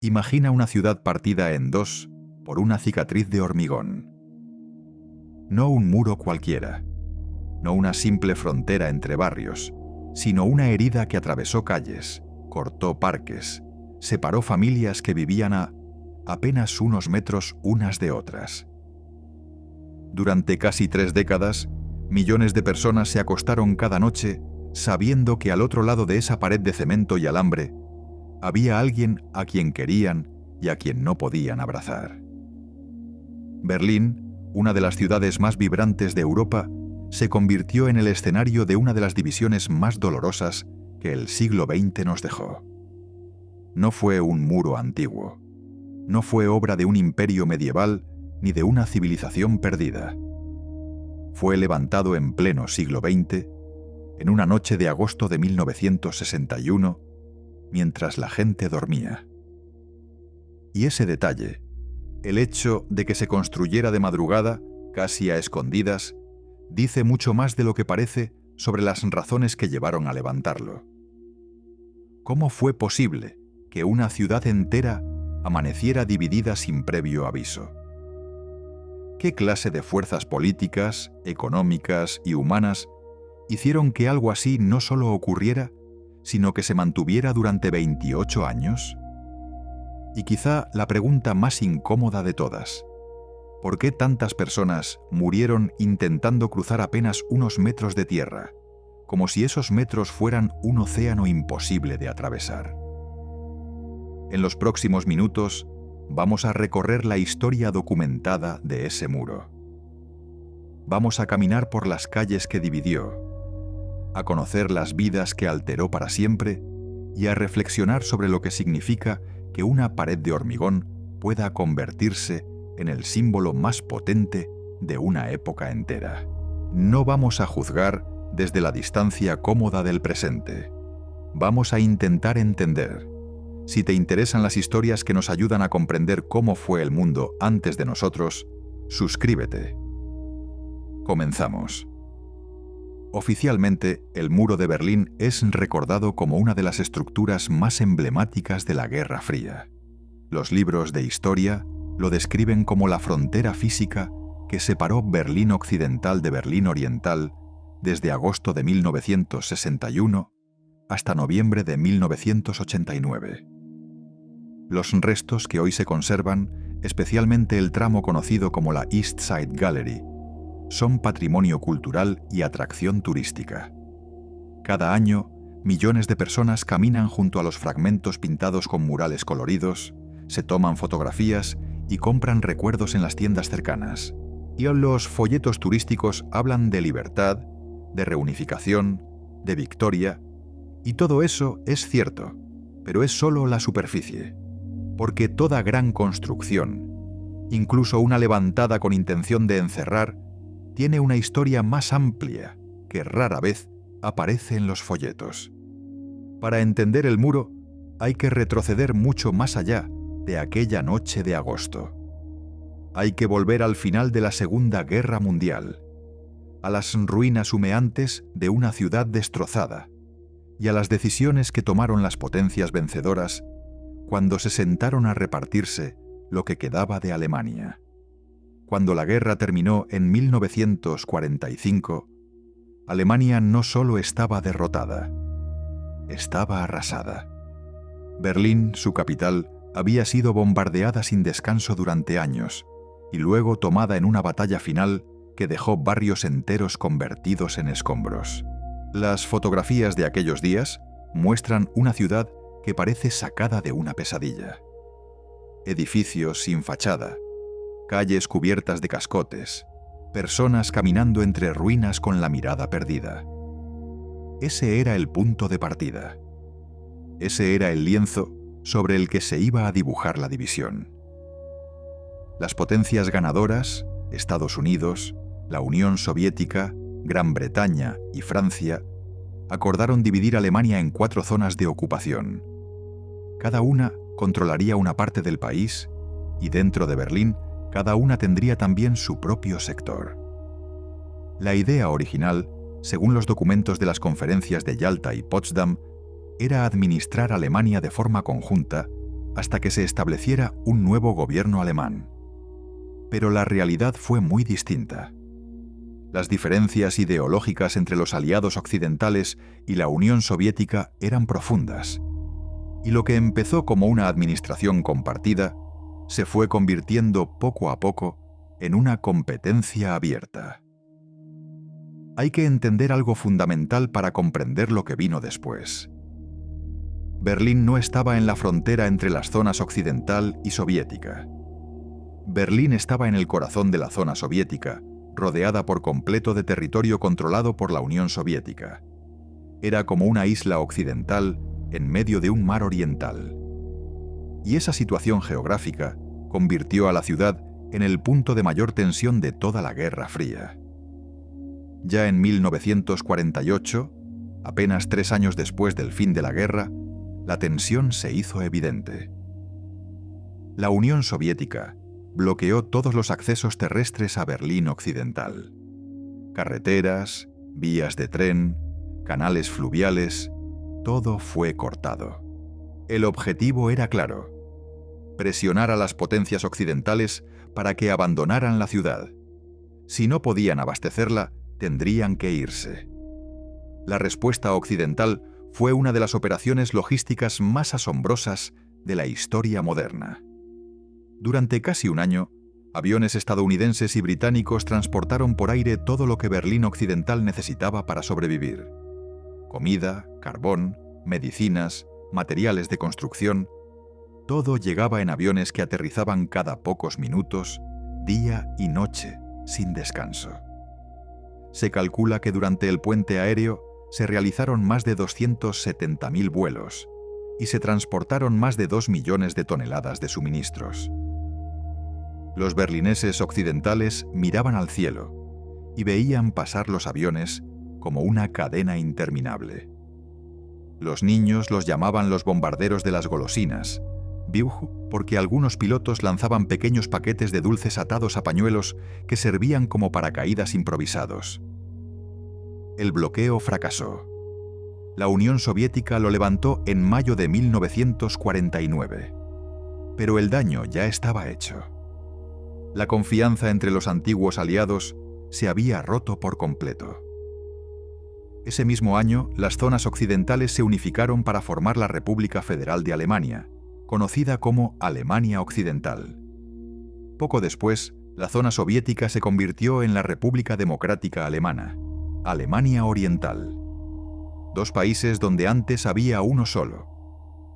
Imagina una ciudad partida en dos por una cicatriz de hormigón. No un muro cualquiera, no una simple frontera entre barrios, sino una herida que atravesó calles, cortó parques, separó familias que vivían a apenas unos metros unas de otras. Durante casi 3 décadas, millones de personas se acostaron cada noche sabiendo que al otro lado de esa pared de cemento y alambre había alguien a quien querían y a quien no podían abrazar. Berlín, una de las ciudades más vibrantes de Europa, se convirtió en el escenario de una de las divisiones más dolorosas que el siglo XX nos dejó. No fue un muro antiguo, no fue obra de un imperio medieval ni de una civilización perdida. Fue levantado en pleno siglo XX, en una noche de agosto de 1961, mientras la gente dormía. Y ese detalle, el hecho de que se construyera de madrugada, casi a escondidas, dice mucho más de lo que parece sobre las razones que llevaron a levantarlo. ¿Cómo fue posible que una ciudad entera amaneciera dividida sin previo aviso? ¿Qué clase de fuerzas políticas, económicas y humanas hicieron que algo así no solo ocurriera, sino que se mantuviera durante 28 años? Y quizá la pregunta más incómoda de todas: ¿por qué tantas personas murieron intentando cruzar apenas unos metros de tierra, como si esos metros fueran un océano imposible de atravesar? En los próximos minutos vamos a recorrer la historia documentada de ese muro. Vamos a caminar por las calles que dividió, a conocer las vidas que alteró para siempre y a reflexionar sobre lo que significa que una pared de hormigón pueda convertirse en el símbolo más potente de una época entera. No vamos a juzgar desde la distancia cómoda del presente. Vamos a intentar entender. Si te interesan las historias que nos ayudan a comprender cómo fue el mundo antes de nosotros, suscríbete. Comenzamos. Oficialmente, el Muro de Berlín es recordado como una de las estructuras más emblemáticas de la Guerra Fría. Los libros de historia lo describen como la frontera física que separó Berlín Occidental de Berlín Oriental desde agosto de 1961 hasta noviembre de 1989. Los restos que hoy se conservan, especialmente el tramo conocido como la East Side Gallery, son patrimonio cultural y atracción turística. Cada año, millones de personas caminan junto a los fragmentos pintados con murales coloridos, se toman fotografías y compran recuerdos en las tiendas cercanas. Y los folletos turísticos hablan de libertad, de reunificación, de victoria, y todo eso es cierto, pero es solo la superficie, porque toda gran construcción, incluso una levantada con intención de encerrar, tiene una historia más amplia que rara vez aparece en los folletos. Para entender el muro, hay que retroceder mucho más allá de aquella noche de agosto. Hay que volver al final de la Segunda Guerra Mundial, a las ruinas humeantes de una ciudad destrozada y a las decisiones que tomaron las potencias vencedoras cuando se sentaron a repartirse lo que quedaba de Alemania. Cuando la guerra terminó en 1945, Alemania no solo estaba derrotada, estaba arrasada. Berlín, su capital, había sido bombardeada sin descanso durante años y luego tomada en una batalla final que dejó barrios enteros convertidos en escombros. Las fotografías de aquellos días muestran una ciudad que parece sacada de una pesadilla. Edificios sin fachada, calles cubiertas de cascotes, personas caminando entre ruinas con la mirada perdida. Ese era el punto de partida. Ese era el lienzo sobre el que se iba a dibujar la división. Las potencias ganadoras, Estados Unidos, la Unión Soviética, Gran Bretaña y Francia, acordaron dividir Alemania en 4 zonas de ocupación. Cada una controlaría una parte del país y dentro de Berlín cada una tendría también su propio sector. La idea original, según los documentos de las conferencias de Yalta y Potsdam, era administrar Alemania de forma conjunta hasta que se estableciera un nuevo gobierno alemán. Pero la realidad fue muy distinta. Las diferencias ideológicas entre los aliados occidentales y la Unión Soviética eran profundas, y lo que empezó como una administración compartida se fue convirtiendo poco a poco en una competencia abierta. Hay que entender algo fundamental para comprender lo que vino después. Berlín no estaba en la frontera entre las zonas occidental y soviética. Berlín estaba en el corazón de la zona soviética, rodeada por completo de territorio controlado por la Unión Soviética. Era como una isla occidental en medio de un mar oriental. Y esa situación geográfica convirtió a la ciudad en el punto de mayor tensión de toda la Guerra Fría. Ya en 1948, apenas 3 años después del fin de la guerra, la tensión se hizo evidente. La Unión Soviética bloqueó todos los accesos terrestres a Berlín Occidental. Carreteras, vías de tren, canales fluviales, todo fue cortado. El objetivo era claro: presionar a las potencias occidentales para que abandonaran la ciudad. Si no podían abastecerla, tendrían que irse. La respuesta occidental fue una de las operaciones logísticas más asombrosas de la historia moderna. Durante casi un año, aviones estadounidenses y británicos transportaron por aire todo lo que Berlín Occidental necesitaba para sobrevivir: comida, carbón, medicinas, materiales de construcción. Todo llegaba en aviones que aterrizaban cada pocos minutos, día y noche, sin descanso. Se calcula que durante el puente aéreo se realizaron más de 270.000 vuelos y se transportaron más de 2 millones de toneladas de suministros. Los berlineses occidentales miraban al cielo y veían pasar los aviones como una cadena interminable. Los niños los llamaban los bombarderos de las golosinas, porque algunos pilotos lanzaban pequeños paquetes de dulces atados a pañuelos que servían como paracaídas improvisados. El bloqueo fracasó. La Unión Soviética lo levantó en mayo de 1949. Pero el daño ya estaba hecho. La confianza entre los antiguos aliados se había roto por completo. Ese mismo año, las zonas occidentales se unificaron para formar la República Federal de Alemania, conocida como Alemania Occidental. Poco después, la zona soviética se convirtió en la República Democrática Alemana, Alemania Oriental. 2 países donde antes había uno solo.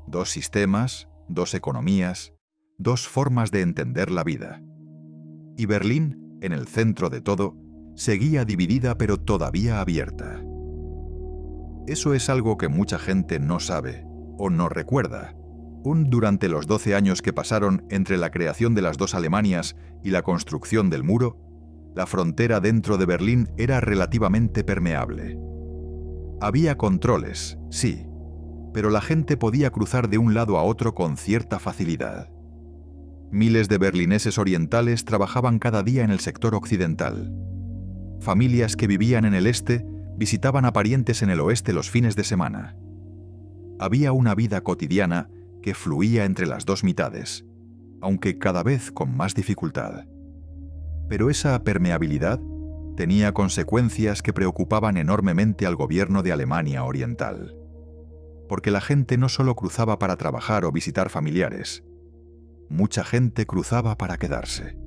2 sistemas, 2 economías, 2 formas de entender la vida. Y Berlín, en el centro de todo, seguía dividida pero todavía abierta. Eso es algo que mucha gente no sabe o no recuerda. Durante los 12 años que pasaron entre la creación de las 2 Alemanias y la construcción del muro, la frontera dentro de Berlín era relativamente permeable. Había controles, sí, pero la gente podía cruzar de un lado a otro con cierta facilidad. Miles de berlineses orientales trabajaban cada día en el sector occidental. Familias que vivían en el este visitaban a parientes en el oeste los fines de semana. Había una vida cotidiana que fluía entre las 2 mitades, aunque cada vez con más dificultad. Pero esa permeabilidad tenía consecuencias que preocupaban enormemente al gobierno de Alemania Oriental. Porque la gente no solo cruzaba para trabajar o visitar familiares. Mucha gente cruzaba para quedarse.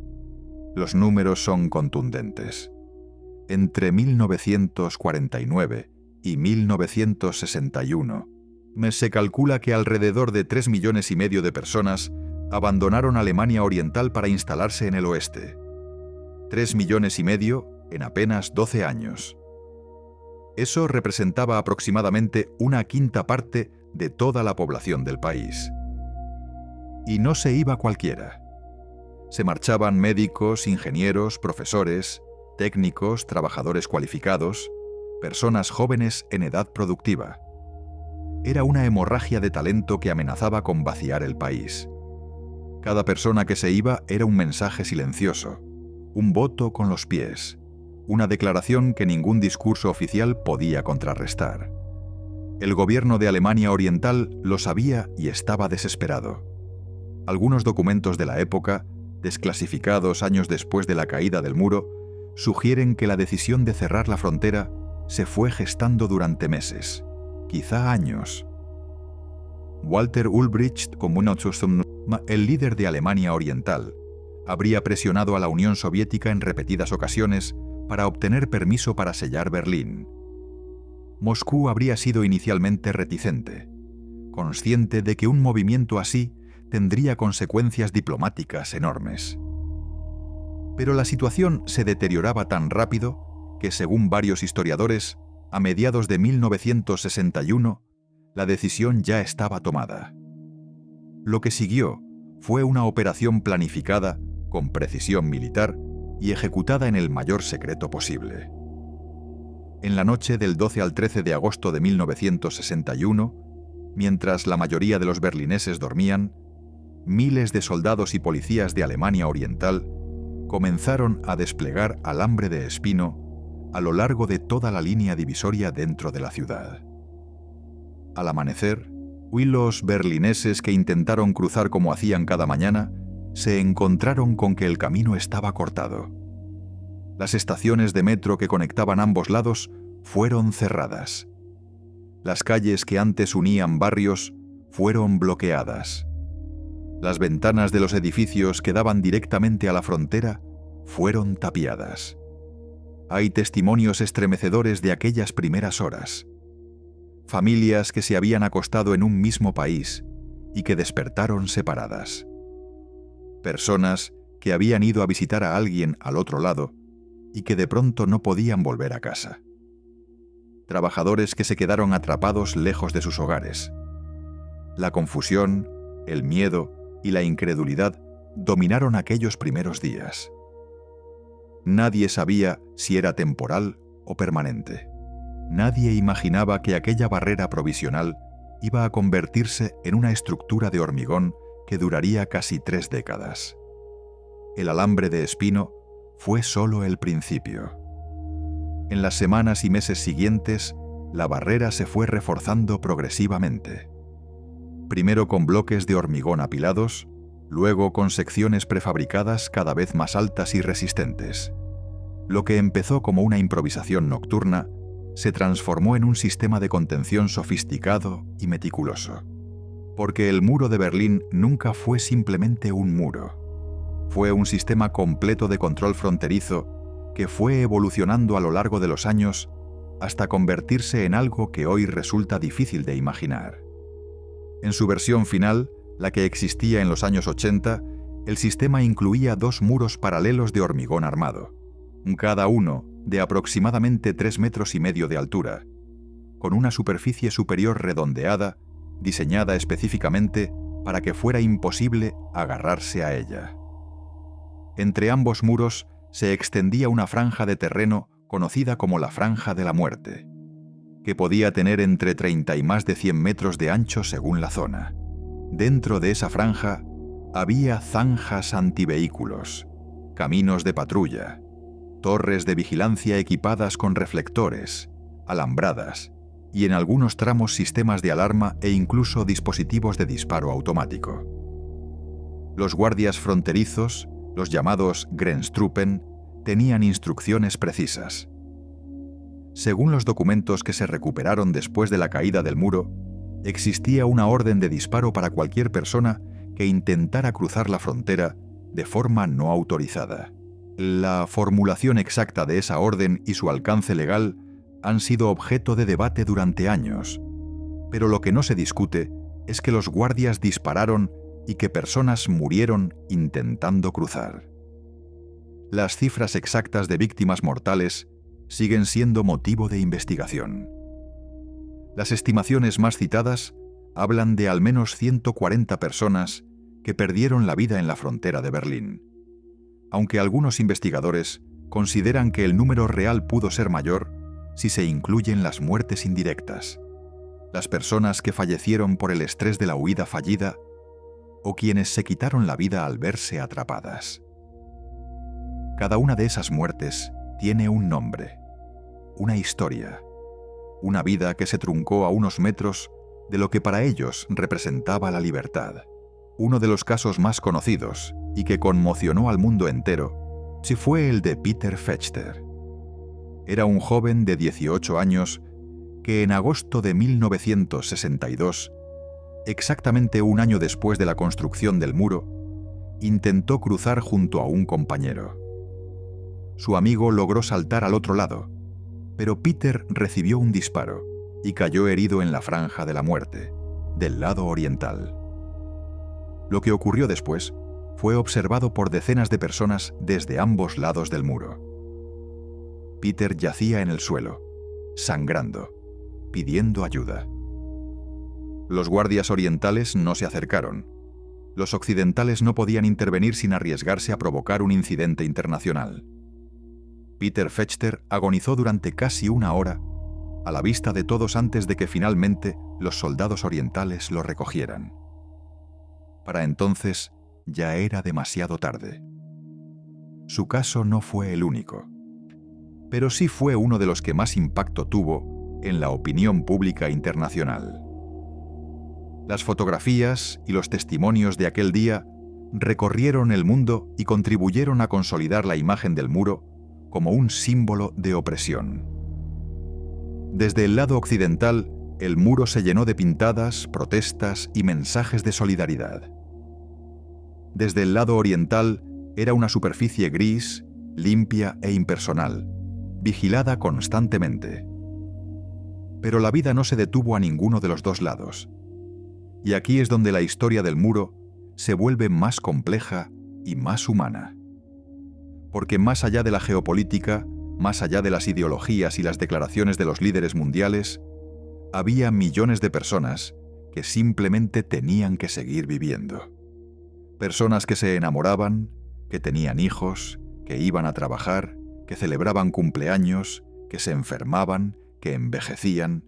Los números son contundentes. Entre 1949 y 1961, se calcula que alrededor de 3,5 millones de personas abandonaron Alemania Oriental para instalarse en el oeste. 3,5 millones en apenas 12 años. Eso representaba aproximadamente 1/5 parte de toda la población del país. Y no se iba cualquiera. Se marchaban médicos, ingenieros, profesores, técnicos, trabajadores cualificados, personas jóvenes en edad productiva. Era una hemorragia de talento que amenazaba con vaciar el país. Cada persona que se iba era un mensaje silencioso, un voto con los pies, una declaración que ningún discurso oficial podía contrarrestar. El gobierno de Alemania Oriental lo sabía y estaba desesperado. Algunos documentos de la época, desclasificados años después de la caída del muro, sugieren que la decisión de cerrar la frontera se fue gestando durante meses, quizá años. Walter Ulbricht, el líder de Alemania Oriental, habría presionado a la Unión Soviética en repetidas ocasiones para obtener permiso para sellar Berlín. Moscú habría sido inicialmente reticente, consciente de que un movimiento así tendría consecuencias diplomáticas enormes. Pero la situación se deterioraba tan rápido que, según varios historiadores, a mediados de 1961, la decisión ya estaba tomada. Lo que siguió fue una operación planificada, con precisión militar y ejecutada en el mayor secreto posible. En la noche del 12 al 13 de agosto de 1961, mientras la mayoría de los berlineses dormían, miles de soldados y policías de Alemania Oriental comenzaron a desplegar alambre de espino a lo largo de toda la línea divisoria dentro de la ciudad. Al amanecer, los berlineses que intentaron cruzar como hacían cada mañana se encontraron con que el camino estaba cortado. Las estaciones de metro que conectaban ambos lados fueron cerradas. Las calles que antes unían barrios fueron bloqueadas. Las ventanas de los edificios que daban directamente a la frontera fueron tapiadas. Hay testimonios estremecedores de aquellas primeras horas. Familias que se habían acostado en un mismo país y que despertaron separadas. Personas que habían ido a visitar a alguien al otro lado y que de pronto no podían volver a casa. Trabajadores que se quedaron atrapados lejos de sus hogares. La confusión, el miedo y la incredulidad dominaron aquellos primeros días. Nadie sabía si era temporal o permanente. Nadie imaginaba que aquella barrera provisional iba a convertirse en una estructura de hormigón que duraría casi 3 décadas. El alambre de espino fue solo el principio. En las semanas y meses siguientes, la barrera se fue reforzando progresivamente. Primero con bloques de hormigón apilados, luego con secciones prefabricadas cada vez más altas y resistentes. Lo que empezó como una improvisación nocturna se transformó en un sistema de contención sofisticado y meticuloso. Porque el muro de Berlín nunca fue simplemente un muro. Fue un sistema completo de control fronterizo que fue evolucionando a lo largo de los años hasta convertirse en algo que hoy resulta difícil de imaginar. En su versión final, la que existía en los años 80, el sistema incluía 2 muros paralelos de hormigón armado, cada uno de aproximadamente 3,5 metros de altura, con una superficie superior redondeada, diseñada específicamente para que fuera imposible agarrarse a ella. Entre ambos muros se extendía una franja de terreno conocida como la Franja de la Muerte, que podía tener entre 30 y más de 100 metros de ancho según la zona. Dentro de esa franja había zanjas antivehículos, caminos de patrulla, torres de vigilancia equipadas con reflectores, alambradas y en algunos tramos sistemas de alarma e incluso dispositivos de disparo automático. Los guardias fronterizos, los llamados Grenztruppen, tenían instrucciones precisas. Según los documentos que se recuperaron después de la caída del muro, existía una orden de disparo para cualquier persona que intentara cruzar la frontera de forma no autorizada. La formulación exacta de esa orden y su alcance legal han sido objeto de debate durante años, pero lo que no se discute es que los guardias dispararon y que personas murieron intentando cruzar. Las cifras exactas de víctimas mortales siguen siendo motivo de investigación. Las estimaciones más citadas hablan de al menos 140 personas que perdieron la vida en la frontera de Berlín, aunque algunos investigadores consideran que el número real pudo ser mayor si se incluyen las muertes indirectas, las personas que fallecieron por el estrés de la huida fallida o quienes se quitaron la vida al verse atrapadas. Cada una de esas muertes tiene un nombre, una historia, una vida que se truncó a unos metros de lo que para ellos representaba la libertad, Uno de los casos más conocidos y que conmocionó al mundo entero sí fue el de Peter Fechter. Era un joven de 18 años que en agosto de 1962, exactamente un año después de la construcción del muro, intentó cruzar junto a un compañero. Su amigo logró saltar al otro lado, pero Peter recibió un disparo y cayó herido en la franja de la muerte, del lado oriental. Lo que ocurrió después fue observado por decenas de personas desde ambos lados del muro. Peter yacía en el suelo, sangrando, pidiendo ayuda. Los guardias orientales no se acercaron. Los occidentales no podían intervenir sin arriesgarse a provocar un incidente internacional. Peter Fechter agonizó durante casi una hora, a la vista de todos antes de que finalmente los soldados orientales lo recogieran. Para entonces ya era demasiado tarde. Su caso no fue el único, pero sí fue uno de los que más impacto tuvo en la opinión pública internacional. Las fotografías y los testimonios de aquel día recorrieron el mundo y contribuyeron a consolidar la imagen del muro como un símbolo de opresión. Desde el lado occidental, el muro se llenó de pintadas, protestas y mensajes de solidaridad. Desde el lado oriental, era una superficie gris, limpia e impersonal, vigilada constantemente. Pero la vida no se detuvo a ninguno de los dos lados. Y aquí es donde la historia del muro se vuelve más compleja y más humana. Porque más allá de la geopolítica, más allá de las ideologías y las declaraciones de los líderes mundiales, había millones de personas que simplemente tenían que seguir viviendo. Personas que se enamoraban, que tenían hijos, que iban a trabajar, que celebraban cumpleaños, que se enfermaban, que envejecían.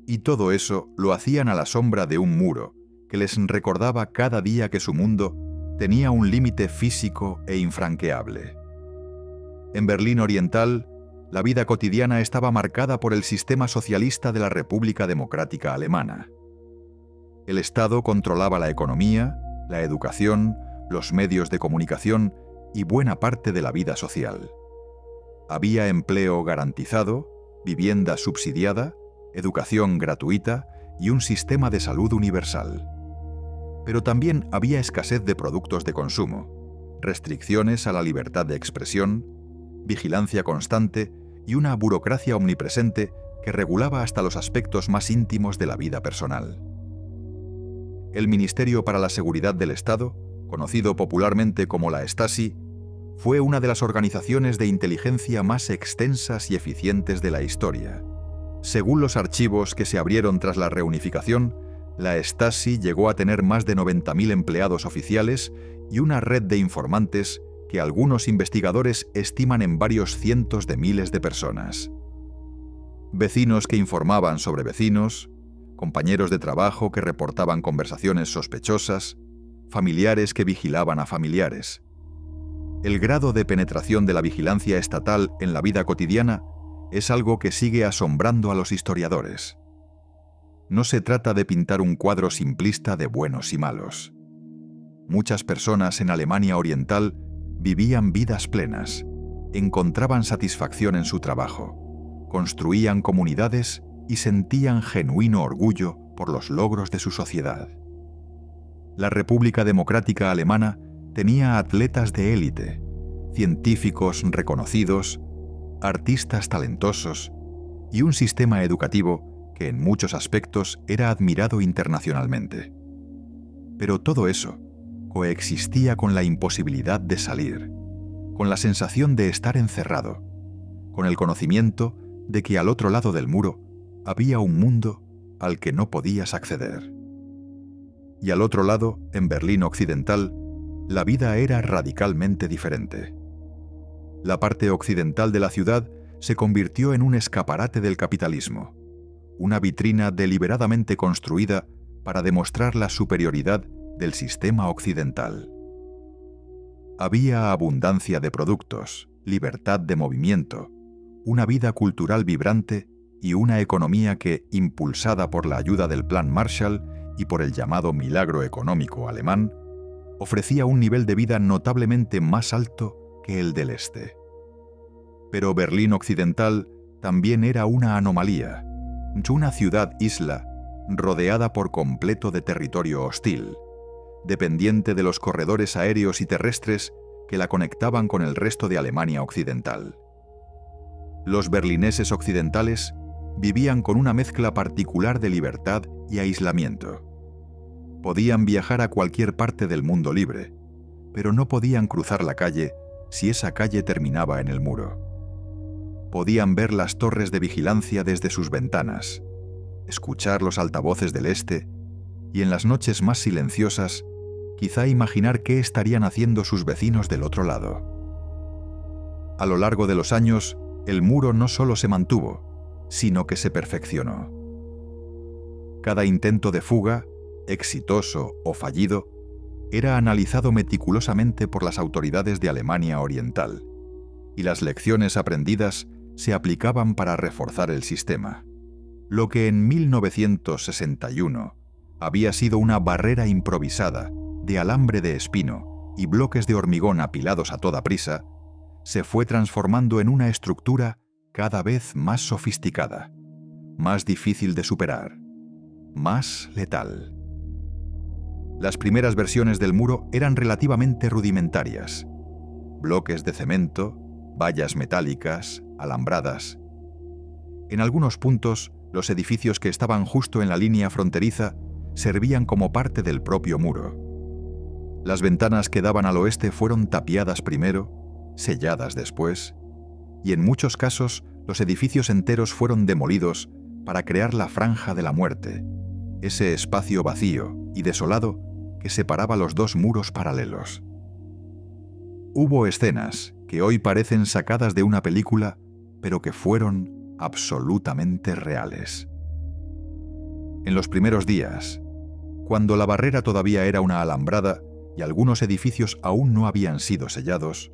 Y todo eso lo hacían a la sombra de un muro que les recordaba cada día que su mundo tenía un límite físico e infranqueable. En Berlín Oriental, la vida cotidiana estaba marcada por el sistema socialista de la República Democrática Alemana. El Estado controlaba la economía, la educación, los medios de comunicación y buena parte de la vida social. Había empleo garantizado, vivienda subsidiada, educación gratuita y un sistema de salud universal. Pero también había escasez de productos de consumo, restricciones a la libertad de expresión, vigilancia constante y una burocracia omnipresente que regulaba hasta los aspectos más íntimos de la vida personal. El Ministerio para la Seguridad del Estado, conocido popularmente como la Stasi, fue una de las organizaciones de inteligencia más extensas y eficientes de la historia. Según los archivos que se abrieron tras la reunificación, la Stasi llegó a tener más de 90.000 empleados oficiales y una red de informantes que algunos investigadores estiman en varios cientos de miles de personas. Vecinos que informaban sobre vecinos, compañeros de trabajo que reportaban conversaciones sospechosas, familiares que vigilaban a familiares. El grado de penetración de la vigilancia estatal en la vida cotidiana es algo que sigue asombrando a los historiadores. No se trata de pintar un cuadro simplista de buenos y malos. Muchas personas en Alemania Oriental vivían vidas plenas, encontraban satisfacción en su trabajo, construían comunidades y sentían genuino orgullo por los logros de su sociedad. La República Democrática Alemana tenía atletas de élite, científicos reconocidos, artistas talentosos y un sistema educativo que en muchos aspectos era admirado internacionalmente. Pero todo eso coexistía con la imposibilidad de salir, con la sensación de estar encerrado, con el conocimiento de que al otro lado del muro había un mundo al que no podías acceder. Y al otro lado, en Berlín Occidental, la vida era radicalmente diferente. La parte occidental de la ciudad se convirtió en un escaparate del capitalismo, una vitrina deliberadamente construida para demostrar la superioridad del sistema occidental. Había abundancia de productos, libertad de movimiento, una vida cultural vibrante y una economía que, impulsada por la ayuda del Plan Marshall y por el llamado milagro económico alemán, ofrecía un nivel de vida notablemente más alto que el del este. Pero Berlín Occidental también era una anomalía, una ciudad-isla rodeada por completo de territorio hostil, dependiente de los corredores aéreos y terrestres que la conectaban con el resto de Alemania Occidental. Los berlineses occidentales vivían con una mezcla particular de libertad y aislamiento. Podían viajar a cualquier parte del mundo libre, pero no podían cruzar la calle si esa calle terminaba en el muro. Podían ver las torres de vigilancia desde sus ventanas, escuchar los altavoces del este y en las noches más silenciosas, quizá imaginar qué estarían haciendo sus vecinos del otro lado. A lo largo de los años, el muro no solo se mantuvo, sino que se perfeccionó. Cada intento de fuga, exitoso o fallido, era analizado meticulosamente por las autoridades de Alemania Oriental, y las lecciones aprendidas se aplicaban para reforzar el sistema. Lo que en 1961 había sido una barrera improvisada de alambre de espino y bloques de hormigón apilados a toda prisa, se fue transformando en una estructura cada vez más sofisticada, más difícil de superar, más letal. Las primeras versiones del muro eran relativamente rudimentarias. Bloques de cemento, vallas metálicas, alambradas. En algunos puntos, los edificios que estaban justo en la línea fronteriza servían como parte del propio muro. Las ventanas que daban al oeste fueron tapiadas primero, selladas después, y en muchos casos los edificios enteros fueron demolidos para crear la franja de la muerte, ese espacio vacío y desolado que separaba los dos muros paralelos. Hubo escenas que hoy parecen sacadas de una película, pero que fueron absolutamente reales. En los primeros días, cuando la barrera todavía era una alambrada y algunos edificios aún no habían sido sellados,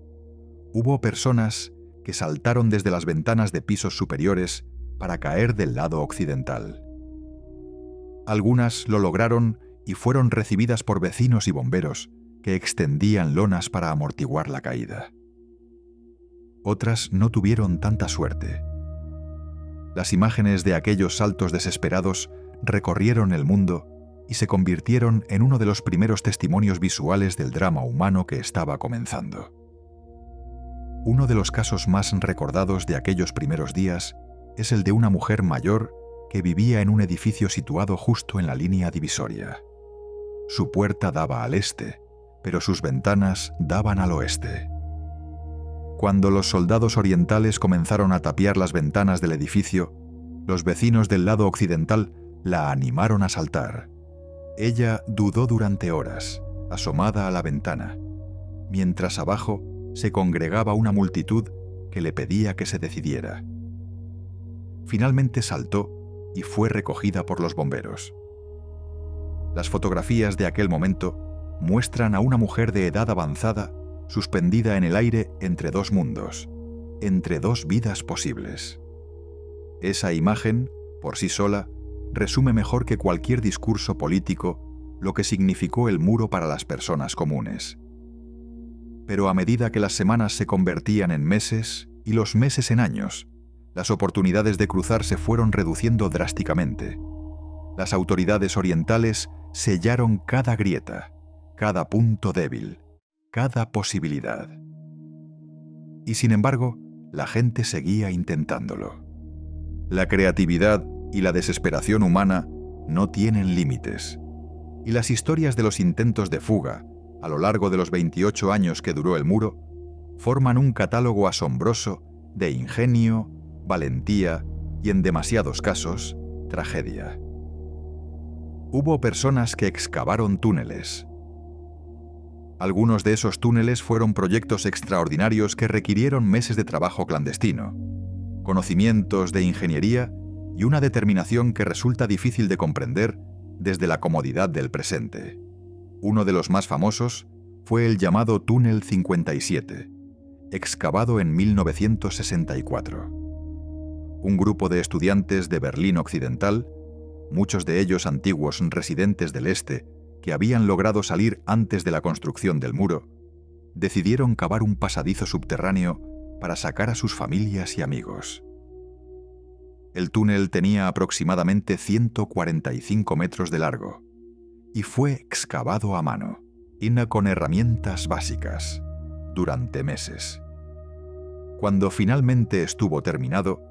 hubo personas que saltaron desde las ventanas de pisos superiores para caer del lado occidental. Algunas lo lograron y fueron recibidas por vecinos y bomberos que extendían lonas para amortiguar la caída. Otras no tuvieron tanta suerte. Las imágenes de aquellos saltos desesperados recorrieron el mundo y se convirtieron en uno de los primeros testimonios visuales del drama humano que estaba comenzando. Uno de los casos más recordados de aquellos primeros días es el de una mujer mayor que vivía en un edificio situado justo en la línea divisoria. Su puerta daba al este, pero sus ventanas daban al oeste. Cuando los soldados orientales comenzaron a tapiar las ventanas del edificio, los vecinos del lado occidental la animaron a saltar. Ella dudó durante horas, asomada a la ventana, mientras abajo se congregaba una multitud que le pedía que se decidiera. Finalmente saltó y fue recogida por los bomberos. Las fotografías de aquel momento muestran a una mujer de edad avanzada suspendida en el aire entre dos mundos, entre dos vidas posibles. Esa imagen, por sí sola, resume mejor que cualquier discurso político lo que significó el muro para las personas comunes. Pero a medida que las semanas se convertían en meses y los meses en años, las oportunidades de cruzar se fueron reduciendo drásticamente. Las autoridades orientales sellaron cada grieta, cada punto débil, cada posibilidad. Y sin embargo, la gente seguía intentándolo. La creatividad y la desesperación humana no tienen límites, y las historias de los intentos de fuga, a lo largo de los 28 años que duró el muro, forman un catálogo asombroso de ingenio, valentía y, en demasiados casos, tragedia. Hubo personas que excavaron túneles. Algunos de esos túneles fueron proyectos extraordinarios que requirieron meses de trabajo clandestino, conocimientos de ingeniería y una determinación que resulta difícil de comprender desde la comodidad del presente. Uno de los más famosos fue el llamado Túnel 57, excavado en 1964. Un grupo de estudiantes de Berlín Occidental, muchos de ellos antiguos residentes del Este que habían logrado salir antes de la construcción del muro, decidieron cavar un pasadizo subterráneo para sacar a sus familias y amigos. El túnel tenía aproximadamente 145 metros de largo y fue excavado a mano, con herramientas básicas, durante meses. Cuando finalmente estuvo terminado,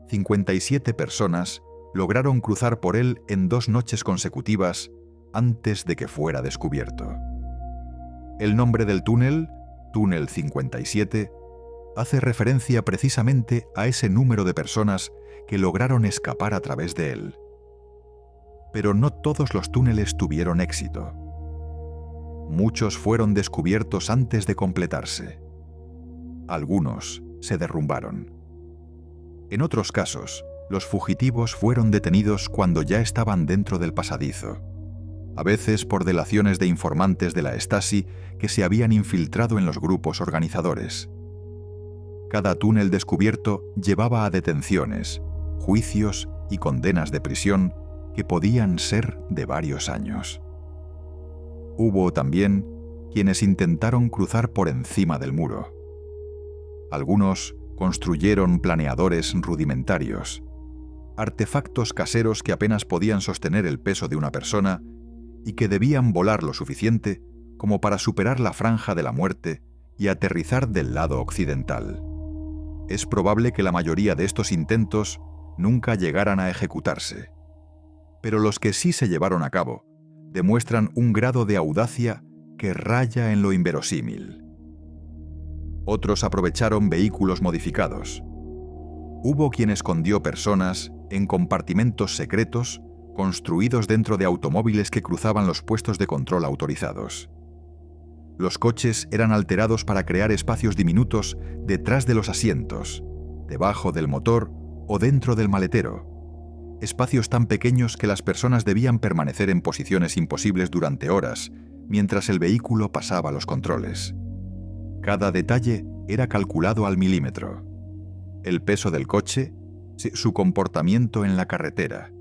57 personas lograron cruzar por él en 2 noches consecutivas antes de que fuera descubierto. El nombre del túnel, Túnel 57, hace referencia precisamente a ese número de personas que lograron escapar a través de él. Pero no todos los túneles tuvieron éxito. Muchos fueron descubiertos antes de completarse. Algunos se derrumbaron. En otros casos, los fugitivos fueron detenidos cuando ya estaban dentro del pasadizo, a veces por delaciones de informantes de la Stasi que se habían infiltrado en los grupos organizadores. Cada túnel descubierto llevaba a detenciones, juicios y condenas de prisión que podían ser de varios años. Hubo también quienes intentaron cruzar por encima del muro. Algunos construyeron planeadores rudimentarios, artefactos caseros que apenas podían sostener el peso de una persona y que debían volar lo suficiente como para superar la franja de la muerte y aterrizar del lado occidental. Es probable que la mayoría de estos intentos nunca llegaran a ejecutarse, pero los que sí se llevaron a cabo demuestran un grado de audacia que raya en lo inverosímil. Otros aprovecharon vehículos modificados. Hubo quien escondió personas en compartimentos secretos construidos dentro de automóviles que cruzaban los puestos de control autorizados. Los coches eran alterados para crear espacios diminutos detrás de los asientos, debajo del motor o dentro del maletero, espacios tan pequeños que las personas debían permanecer en posiciones imposibles durante horas mientras el vehículo pasaba los controles. Cada detalle era calculado al milímetro. El peso del coche, su comportamiento en la carretera,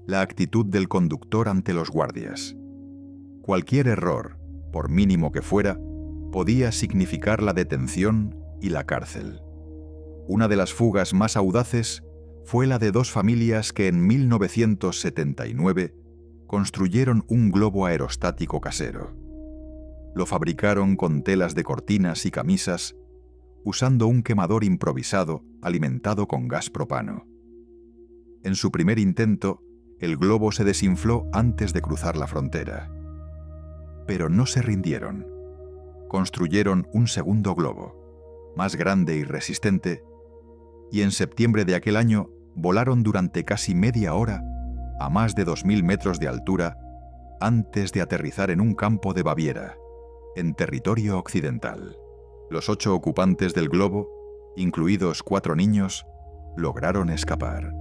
la actitud del conductor ante los guardias. Cualquier error, por mínimo que fuera, podía significar la detención y la cárcel. Una de las fugas más audaces fue la de 2 familias que en 1979 construyeron un globo aerostático casero. Lo fabricaron con telas de cortinas y camisas, usando un quemador improvisado alimentado con gas propano. En su primer intento, el globo se desinfló antes de cruzar la frontera. Pero no se rindieron. Construyeron un segundo globo, más grande y resistente, y en septiembre de aquel año volaron durante casi media hora a más de 2.000 metros de altura antes de aterrizar en un campo de Baviera, en territorio occidental. Los 8 ocupantes del globo, incluidos 4 niños, lograron escapar.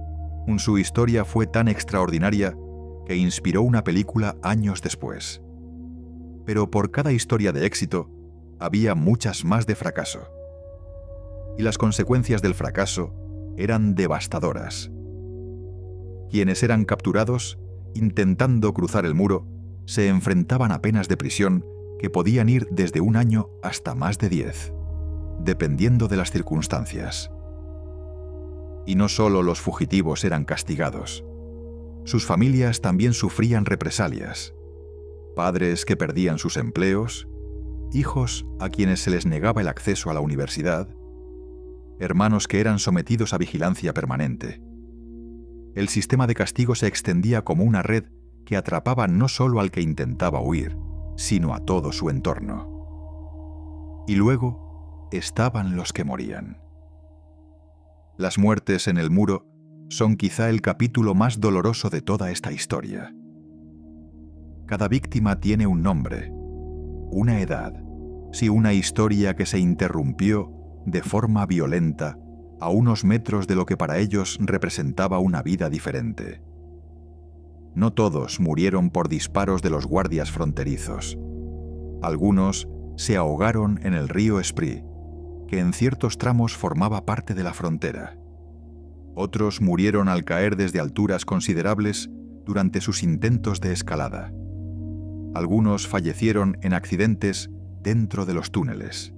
Su historia fue tan extraordinaria que inspiró una película años después. Pero por cada historia de éxito, había muchas más de fracaso. Y las consecuencias del fracaso eran devastadoras. Quienes eran capturados, intentando cruzar el muro, se enfrentaban a penas de prisión que podían ir desde 1 año hasta más de 10, dependiendo de las circunstancias. Y no solo los fugitivos eran castigados. Sus familias también sufrían represalias. Padres que perdían sus empleos, hijos a quienes se les negaba el acceso a la universidad, hermanos que eran sometidos a vigilancia permanente. El sistema de castigo se extendía como una red que atrapaba no solo al que intentaba huir, sino a todo su entorno. Y luego estaban los que morían. Las muertes en el muro son quizá el capítulo más doloroso de toda esta historia. Cada víctima tiene un nombre, una edad, una historia que se interrumpió de forma violenta a unos metros de lo que para ellos representaba una vida diferente. No todos murieron por disparos de los guardias fronterizos. Algunos se ahogaron en el río Spree, que en ciertos tramos formaba parte de la frontera. Otros murieron al caer desde alturas considerables durante sus intentos de escalada. Algunos fallecieron en accidentes dentro de los túneles,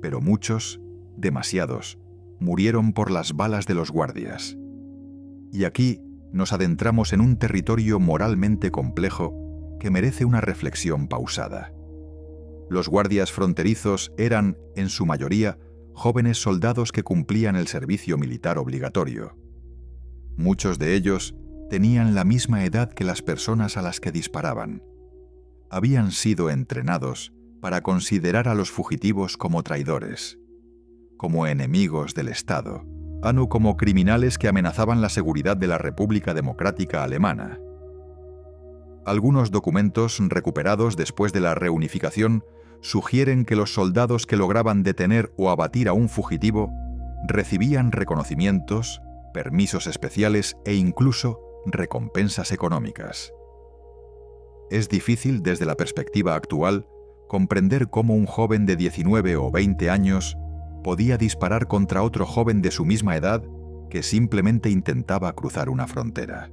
pero muchos, demasiados, murieron por las balas de los guardias. Y aquí nos adentramos en un territorio moralmente complejo que merece una reflexión pausada. Los guardias fronterizos eran, en su mayoría, jóvenes soldados que cumplían el servicio militar obligatorio. Muchos de ellos tenían la misma edad que las personas a las que disparaban. Habían sido entrenados para considerar a los fugitivos como traidores, como enemigos del Estado, como criminales que amenazaban la seguridad de la República Democrática Alemana. Algunos documentos recuperados después de la reunificación sugieren que los soldados que lograban detener o abatir a un fugitivo recibían reconocimientos, permisos especiales e incluso recompensas económicas. Es difícil, desde la perspectiva actual, comprender cómo un joven de 19 o 20 años podía disparar contra otro joven de su misma edad que simplemente intentaba cruzar una frontera.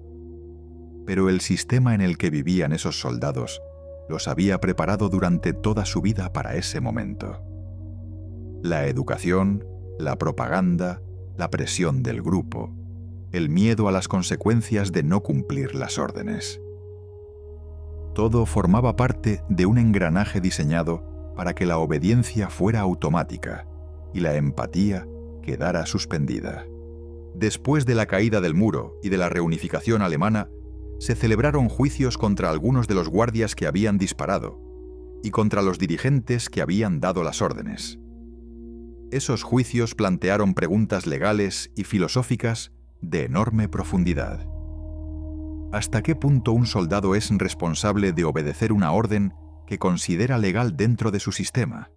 Pero el sistema en el que vivían esos soldados los había preparado durante toda su vida para ese momento. La educación, la propaganda, la presión del grupo, el miedo a las consecuencias de no cumplir las órdenes. Todo formaba parte de un engranaje diseñado para que la obediencia fuera automática y la empatía quedara suspendida. Después de la caída del muro y de la reunificación alemana, se celebraron juicios contra algunos de los guardias que habían disparado y contra los dirigentes que habían dado las órdenes. Esos juicios plantearon preguntas legales y filosóficas de enorme profundidad. ¿Hasta qué punto un soldado es responsable de obedecer una orden que considera legal dentro de su sistema?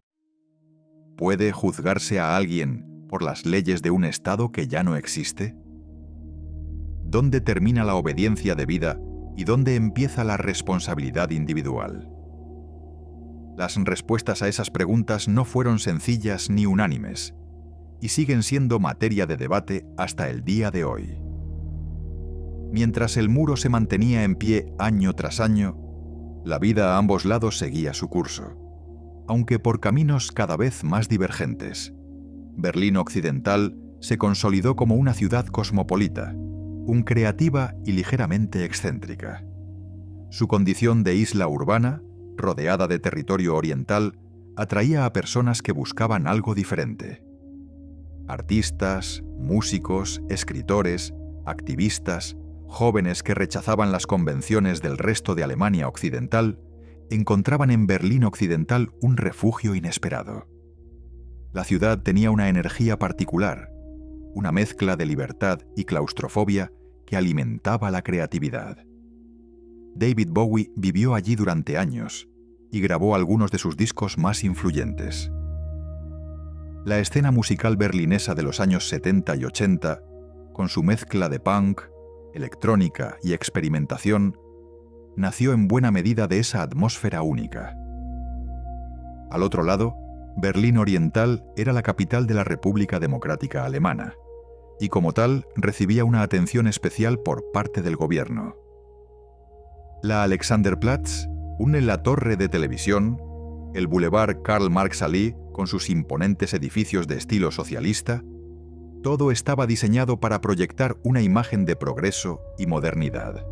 ¿Puede juzgarse a alguien por las leyes de un Estado que ya no existe? ¿Dónde termina la obediencia debida y dónde empieza la responsabilidad individual? Las respuestas a esas preguntas no fueron sencillas ni unánimes, y siguen siendo materia de debate hasta el día de hoy. Mientras el muro se mantenía en pie año tras año, la vida a ambos lados seguía su curso, aunque por caminos cada vez más divergentes. Berlín Occidental se consolidó como una ciudad cosmopolita, creativa y ligeramente excéntrica. Su condición de isla urbana, rodeada de territorio oriental, atraía a personas que buscaban algo diferente. Artistas, músicos, escritores, activistas, jóvenes que rechazaban las convenciones del resto de Alemania Occidental, encontraban en Berlín Occidental un refugio inesperado. La ciudad tenía una energía particular, una mezcla de libertad y claustrofobia que alimentaba la creatividad. David Bowie vivió allí durante años y grabó algunos de sus discos más influyentes. La escena musical berlinesa de los años 70 y 80, con su mezcla de punk, electrónica y experimentación, nació en buena medida de esa atmósfera única. Al otro lado, Berlín Oriental era la capital de la República Democrática Alemana, y como tal recibía una atención especial por parte del gobierno. La Alexanderplatz, la torre de televisión, el Boulevard Karl Marx Allee con sus imponentes edificios de estilo socialista, todo estaba diseñado para proyectar una imagen de progreso y modernidad.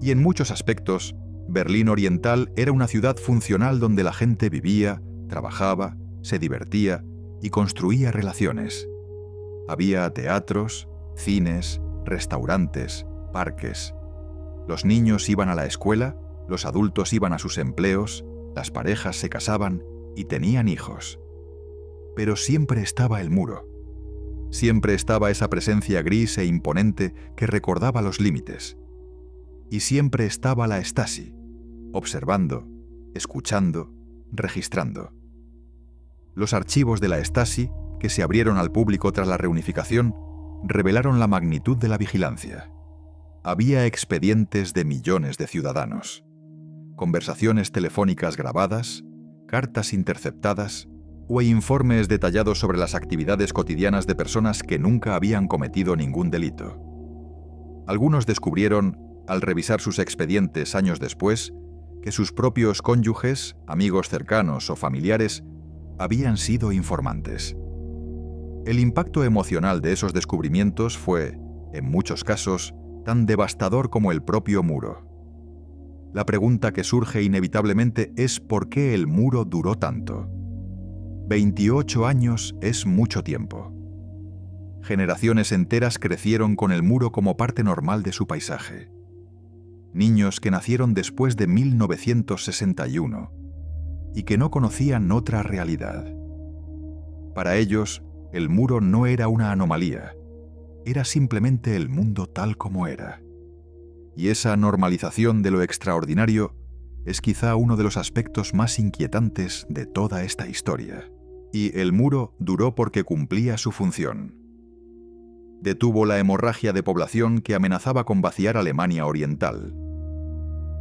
Y en muchos aspectos, Berlín Oriental era una ciudad funcional donde la gente vivía, trabajaba, se divertía y construía relaciones. Había teatros, cines, restaurantes, parques. Los niños iban a la escuela, los adultos iban a sus empleos, las parejas se casaban y tenían hijos. Pero siempre estaba el muro. Siempre estaba esa presencia gris e imponente que recordaba los límites. Y siempre estaba la Stasi, observando, escuchando, registrando. Los archivos de la Stasi, que se abrieron al público tras la reunificación, revelaron la magnitud de la vigilancia. Había expedientes de millones de ciudadanos, conversaciones telefónicas grabadas, cartas interceptadas o informes detallados sobre las actividades cotidianas de personas que nunca habían cometido ningún delito. Algunos descubrieron, al revisar sus expedientes años después, que sus propios cónyuges, amigos cercanos o familiares habían sido informantes. El impacto emocional de esos descubrimientos fue, en muchos casos, tan devastador como el propio muro. La pregunta que surge inevitablemente es ¿por qué el muro duró tanto? 28 años es mucho tiempo. Generaciones enteras crecieron con el muro como parte normal de su paisaje. Niños que nacieron después de 1961 y que no conocían otra realidad. Para ellos, el muro no era una anomalía, era simplemente el mundo tal como era. Y esa normalización de lo extraordinario es quizá uno de los aspectos más inquietantes de toda esta historia. Y el muro duró porque cumplía su función. Detuvo la hemorragia de población que amenazaba con vaciar Alemania Oriental.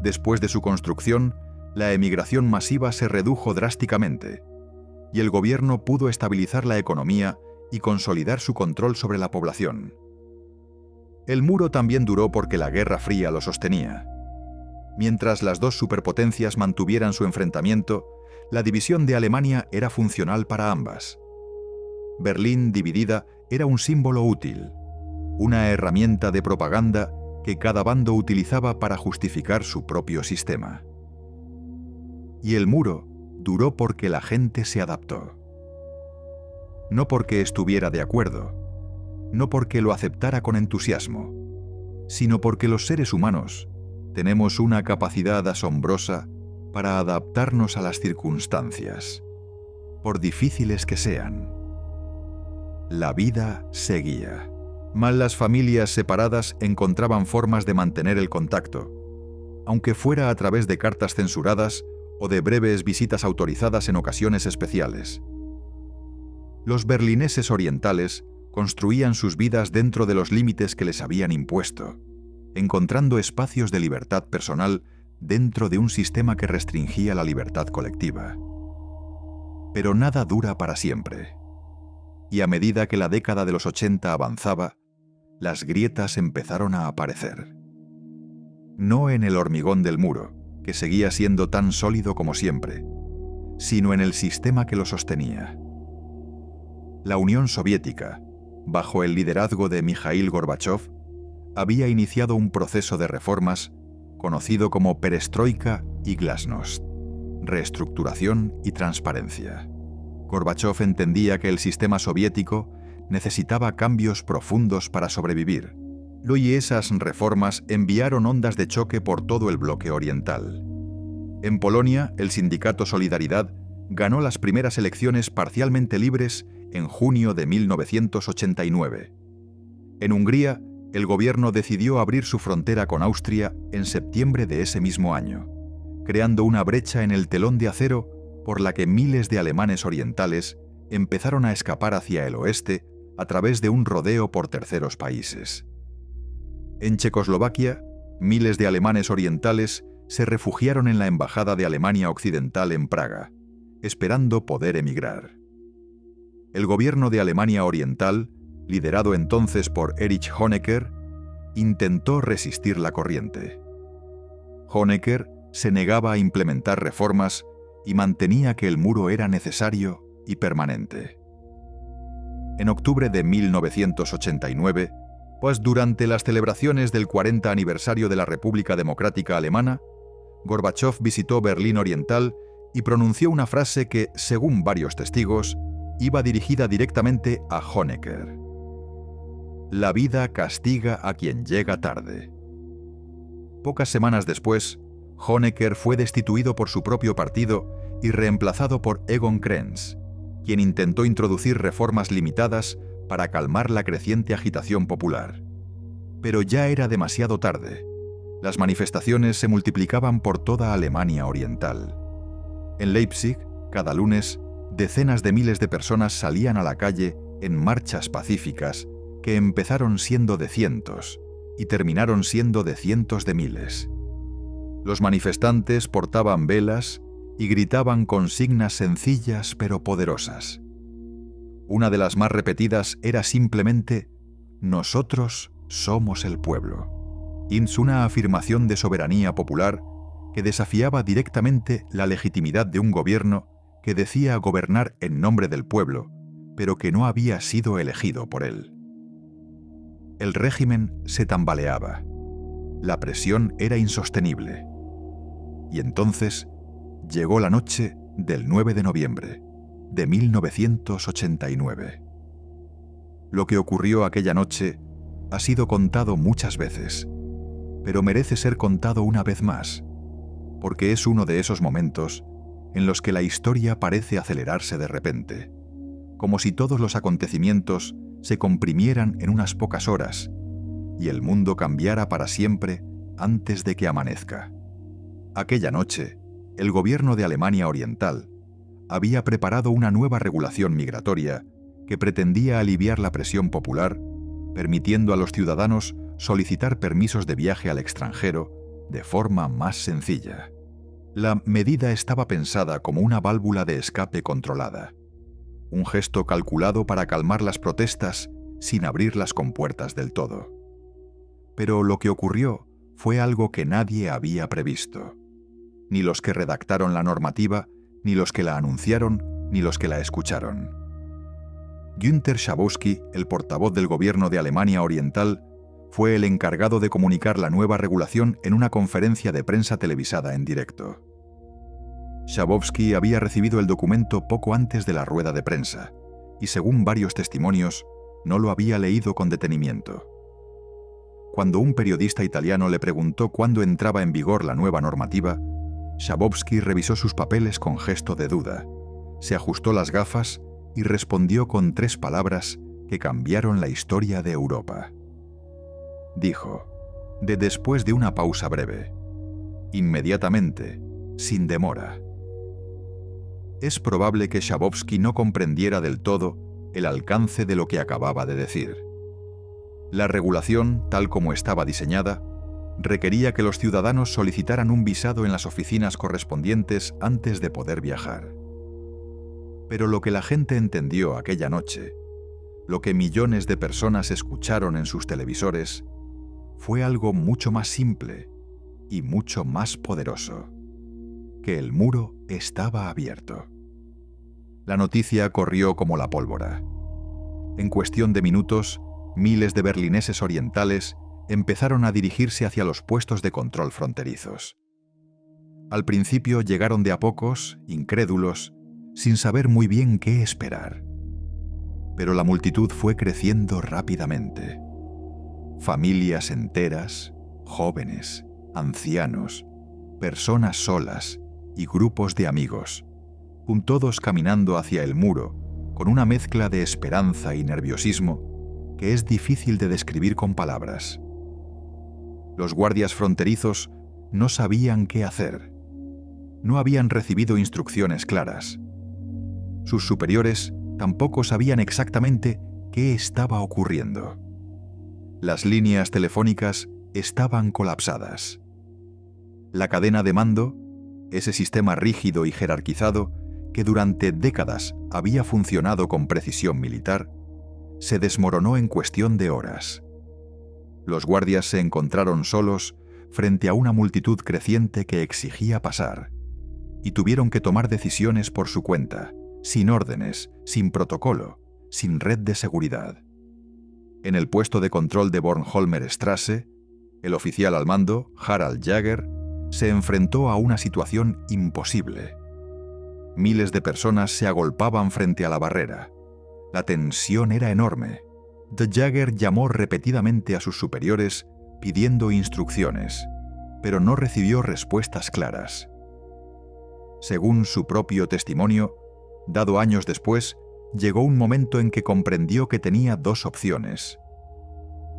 Después de su construcción, la emigración masiva se redujo drásticamente, y el gobierno pudo estabilizar la economía y consolidar su control sobre la población. El muro también duró porque la Guerra Fría lo sostenía. Mientras las dos superpotencias mantuvieran su enfrentamiento, la división de Alemania era funcional para ambas. Berlín dividida era un símbolo útil, una herramienta de propaganda que cada bando utilizaba para justificar su propio sistema. Y el muro duró porque la gente se adaptó. No porque estuviera de acuerdo, no porque lo aceptara con entusiasmo, sino porque los seres humanos tenemos una capacidad asombrosa para adaptarnos a las circunstancias, por difíciles que sean. La vida seguía. Mal las familias separadas encontraban formas de mantener el contacto, aunque fuera a través de cartas censuradas o de breves visitas autorizadas en ocasiones especiales. Los berlineses orientales construían sus vidas dentro de los límites que les habían impuesto, encontrando espacios de libertad personal dentro de un sistema que restringía la libertad colectiva. Pero nada dura para siempre. Y a medida que la década de los 80 avanzaba, las grietas empezaron a aparecer. No en el hormigón del muro, que seguía siendo tan sólido como siempre, sino en el sistema que lo sostenía. La Unión Soviética, bajo el liderazgo de Mikhail Gorbachov, había iniciado un proceso de reformas conocido como perestroika y glasnost, reestructuración y transparencia. Gorbachov entendía que el sistema soviético necesitaba cambios profundos para sobrevivir, y esas reformas enviaron ondas de choque por todo el bloque oriental. En Polonia, el sindicato Solidaridad ganó las primeras elecciones parcialmente libres en junio de 1989. En Hungría, el gobierno decidió abrir su frontera con Austria en septiembre de ese mismo año, creando una brecha en el telón de acero por la que miles de alemanes orientales empezaron a escapar hacia el oeste a través de un rodeo por terceros países. En Checoslovaquia, miles de alemanes orientales se refugiaron en la Embajada de Alemania Occidental en Praga, esperando poder emigrar. El gobierno de Alemania Oriental, liderado entonces por Erich Honecker, intentó resistir la corriente. Honecker se negaba a implementar reformas y mantenía que el muro era necesario y permanente. En octubre de 1989, pues durante las celebraciones del 40 aniversario de la República Democrática Alemana, Gorbachov visitó Berlín Oriental y pronunció una frase que, según varios testigos, iba dirigida directamente a Honecker. La vida castiga a quien llega tarde. Pocas semanas después, Honecker fue destituido por su propio partido y reemplazado por Egon Krenz, quien intentó introducir reformas limitadas para calmar la creciente agitación popular. Pero ya era demasiado tarde. Las manifestaciones se multiplicaban por toda Alemania Oriental. En Leipzig, cada lunes, decenas de miles de personas salían a la calle en marchas pacíficas que empezaron siendo de cientos y terminaron siendo de cientos de miles. Los manifestantes portaban velas y gritaban consignas sencillas pero poderosas. Una de las más repetidas era simplemente «Nosotros somos el pueblo». Es una afirmación de soberanía popular que desafiaba directamente la legitimidad de un gobierno que decía gobernar en nombre del pueblo, pero que no había sido elegido por él. El régimen se tambaleaba. La presión era insostenible. Y entonces llegó la noche del 9 de noviembre de 1989. Lo que ocurrió aquella noche ha sido contado muchas veces, pero merece ser contado una vez más, porque es uno de esos momentos en los que la historia parece acelerarse de repente, como si todos los acontecimientos se comprimieran en unas pocas horas y el mundo cambiara para siempre antes de que amanezca. Aquella noche, el gobierno de Alemania Oriental había preparado una nueva regulación migratoria que pretendía aliviar la presión popular, permitiendo a los ciudadanos solicitar permisos de viaje al extranjero de forma más sencilla. La medida estaba pensada como una válvula de escape controlada, un gesto calculado para calmar las protestas sin abrir las compuertas del todo. Pero lo que ocurrió fue algo que nadie había previsto. Ni los que redactaron la normativa, ni los que la anunciaron, ni los que la escucharon. Günther Schabowski, el portavoz del gobierno de Alemania Oriental, fue el encargado de comunicar la nueva regulación en una conferencia de prensa televisada en directo. Schabowski había recibido el documento poco antes de la rueda de prensa y, según varios testimonios, no lo había leído con detenimiento. Cuando un periodista italiano le preguntó cuándo entraba en vigor la nueva normativa, Schabowski revisó sus papeles con gesto de duda, se ajustó las gafas y respondió con 3 palabras que cambiaron la historia de Europa. Dijo, después de una pausa breve: inmediatamente, sin demora. Es probable que Schabowski no comprendiera del todo el alcance de lo que acababa de decir. La regulación, tal como estaba diseñada, requería que los ciudadanos solicitaran un visado en las oficinas correspondientes antes de poder viajar. Pero lo que la gente entendió aquella noche, lo que millones de personas escucharon en sus televisores, fue algo mucho más simple y mucho más poderoso: que el muro estaba abierto. La noticia corrió como la pólvora. En cuestión de minutos, miles de berlineses orientales empezaron a dirigirse hacia los puestos de control fronterizos. Al principio llegaron de a pocos, incrédulos, sin saber muy bien qué esperar. Pero la multitud fue creciendo rápidamente. Familias enteras, jóvenes, ancianos, personas solas y grupos de amigos, todos caminando hacia el muro, con una mezcla de esperanza y nerviosismo que es difícil de describir con palabras. Los guardias fronterizos no sabían qué hacer. No habían recibido instrucciones claras. Sus superiores tampoco sabían exactamente qué estaba ocurriendo. Las líneas telefónicas estaban colapsadas. La cadena de mando, ese sistema rígido y jerarquizado que durante décadas había funcionado con precisión militar, se desmoronó en cuestión de horas. Los guardias se encontraron solos frente a una multitud creciente que exigía pasar, y tuvieron que tomar decisiones por su cuenta, sin órdenes, sin protocolo, sin red de seguridad. En el puesto de control de Bornholmer Strasse, el oficial al mando, Harald Jäger, se enfrentó a una situación imposible. Miles de personas se agolpaban frente a la barrera. La tensión era enorme. De Jäger llamó repetidamente a sus superiores pidiendo instrucciones, pero no recibió respuestas claras. Según su propio testimonio, dado años después, llegó un momento en que comprendió que tenía 2 opciones: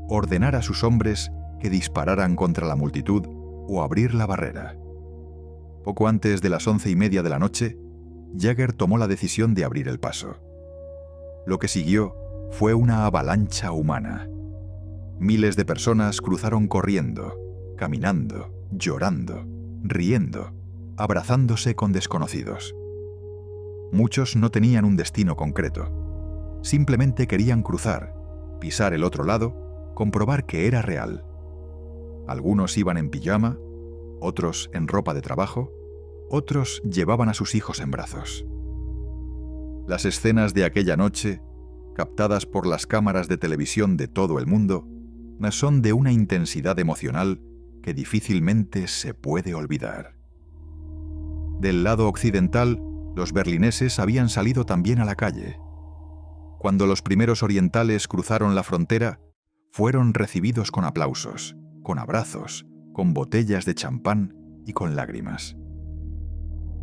ordenar a sus hombres que dispararan contra la multitud o abrir la barrera. Poco antes de las 11:30 de la noche, Jäger tomó la decisión de abrir el paso. Lo que siguió fue una avalancha humana. Miles de personas cruzaron corriendo, caminando, llorando, riendo, abrazándose con desconocidos. Muchos no tenían un destino concreto. Simplemente querían cruzar, pisar el otro lado, comprobar que era real. Algunos iban en pijama, otros en ropa de trabajo, otros llevaban a sus hijos en brazos. Las escenas de aquella noche, captadas por las cámaras de televisión de todo el mundo, son de una intensidad emocional que difícilmente se puede olvidar. Del lado occidental, los berlineses habían salido también a la calle. Cuando los primeros orientales cruzaron la frontera, fueron recibidos con aplausos, con abrazos, con botellas de champán y con lágrimas.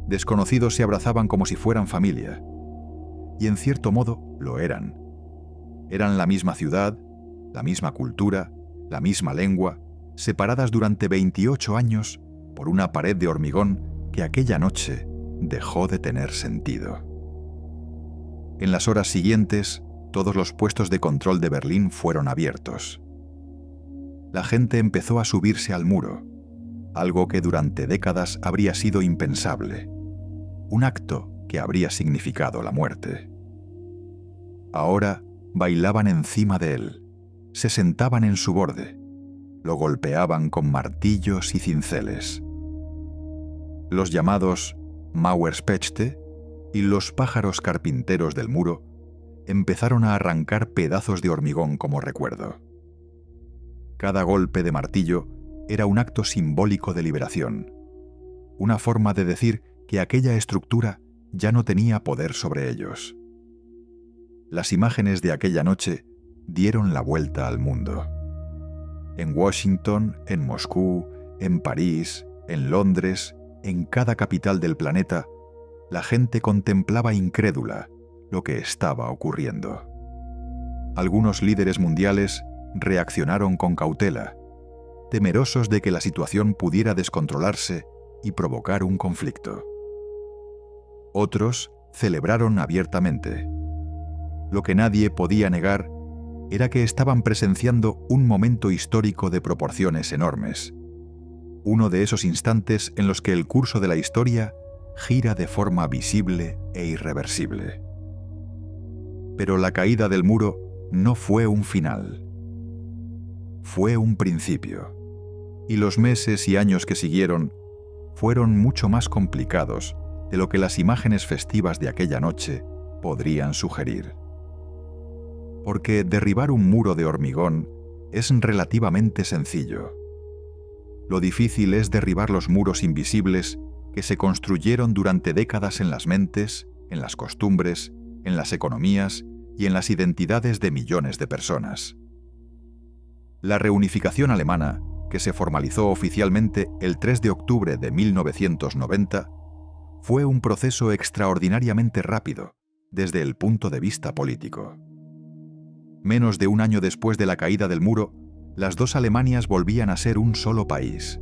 Desconocidos se abrazaban como si fueran familia, y en cierto modo lo eran. Eran la misma ciudad, la misma cultura, la misma lengua, separadas durante 28 años por una pared de hormigón que aquella noche dejó de tener sentido. En las horas siguientes, todos los puestos de control de Berlín fueron abiertos. La gente empezó a subirse al muro, algo que durante décadas habría sido impensable, un acto que habría significado la muerte. Ahora bailaban encima de él, se sentaban en su borde, lo golpeaban con martillos y cinceles. Los llamados Mauerspechte y los pájaros carpinteros del muro empezaron a arrancar pedazos de hormigón como recuerdo. Cada golpe de martillo era un acto simbólico de liberación, una forma de decir que aquella estructura ya no tenía poder sobre ellos. Las imágenes de aquella noche dieron la vuelta al mundo. En Washington, en Moscú, en París, en Londres, en cada capital del planeta, la gente contemplaba incrédula lo que estaba ocurriendo. Algunos líderes mundiales reaccionaron con cautela, temerosos de que la situación pudiera descontrolarse y provocar un conflicto. Otros celebraron abiertamente. Lo que nadie podía negar era que estaban presenciando un momento histórico de proporciones enormes, uno de esos instantes en los que el curso de la historia gira de forma visible e irreversible. Pero la caída del muro no fue un final. Fue un principio, y los meses y años que siguieron fueron mucho más complicados de lo que las imágenes festivas de aquella noche podrían sugerir. Porque derribar un muro de hormigón es relativamente sencillo. Lo difícil es derribar los muros invisibles que se construyeron durante décadas en las mentes, en las costumbres, en las economías y en las identidades de millones de personas. La reunificación alemana, que se formalizó oficialmente el 3 de octubre de 1990, fue un proceso extraordinariamente rápido desde el punto de vista político. Menos de un año después de la caída del muro, las dos Alemanias volvían a ser un solo país.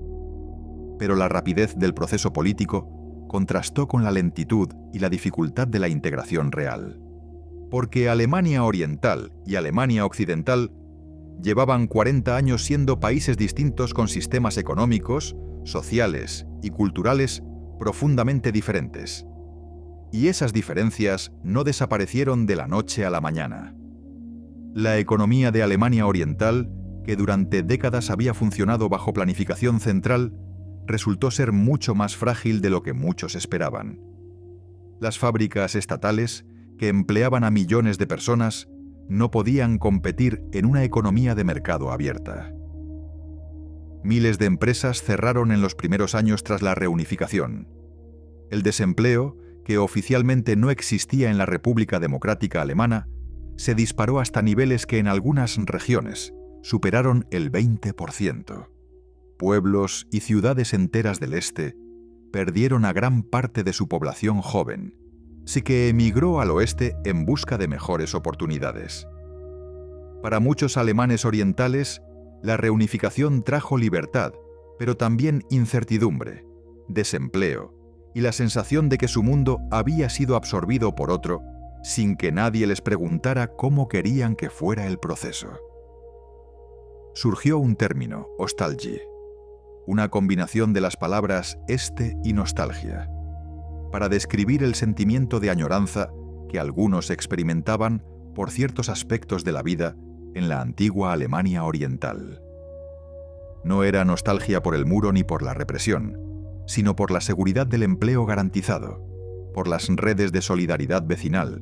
Pero la rapidez del proceso político contrastó con la lentitud y la dificultad de la integración real. Porque Alemania Oriental y Alemania Occidental llevaban 40 años siendo países distintos con sistemas económicos, sociales y culturales profundamente diferentes. Y esas diferencias no desaparecieron de la noche a la mañana. La economía de Alemania Oriental, que durante décadas había funcionado bajo planificación central, resultó ser mucho más frágil de lo que muchos esperaban. Las fábricas estatales, que empleaban a millones de personas, no podían competir en una economía de mercado abierta. Miles de empresas cerraron en los primeros años tras la reunificación. El desempleo, que oficialmente no existía en la República Democrática Alemana, se disparó hasta niveles que en algunas regiones superaron el 20%. Pueblos y ciudades enteras del este perdieron a gran parte de su población joven, sí que emigró al oeste en busca de mejores oportunidades. Para muchos alemanes orientales, la reunificación trajo libertad, pero también incertidumbre, desempleo y la sensación de que su mundo había sido absorbido por otro sin que nadie les preguntara cómo querían que fuera el proceso. Surgió un término, Ostalgie, una combinación de las palabras este y nostalgia, para describir el sentimiento de añoranza que algunos experimentaban por ciertos aspectos de la vida en la antigua Alemania Oriental. No era nostalgia por el muro ni por la represión, sino por la seguridad del empleo garantizado, por las redes de solidaridad vecinal,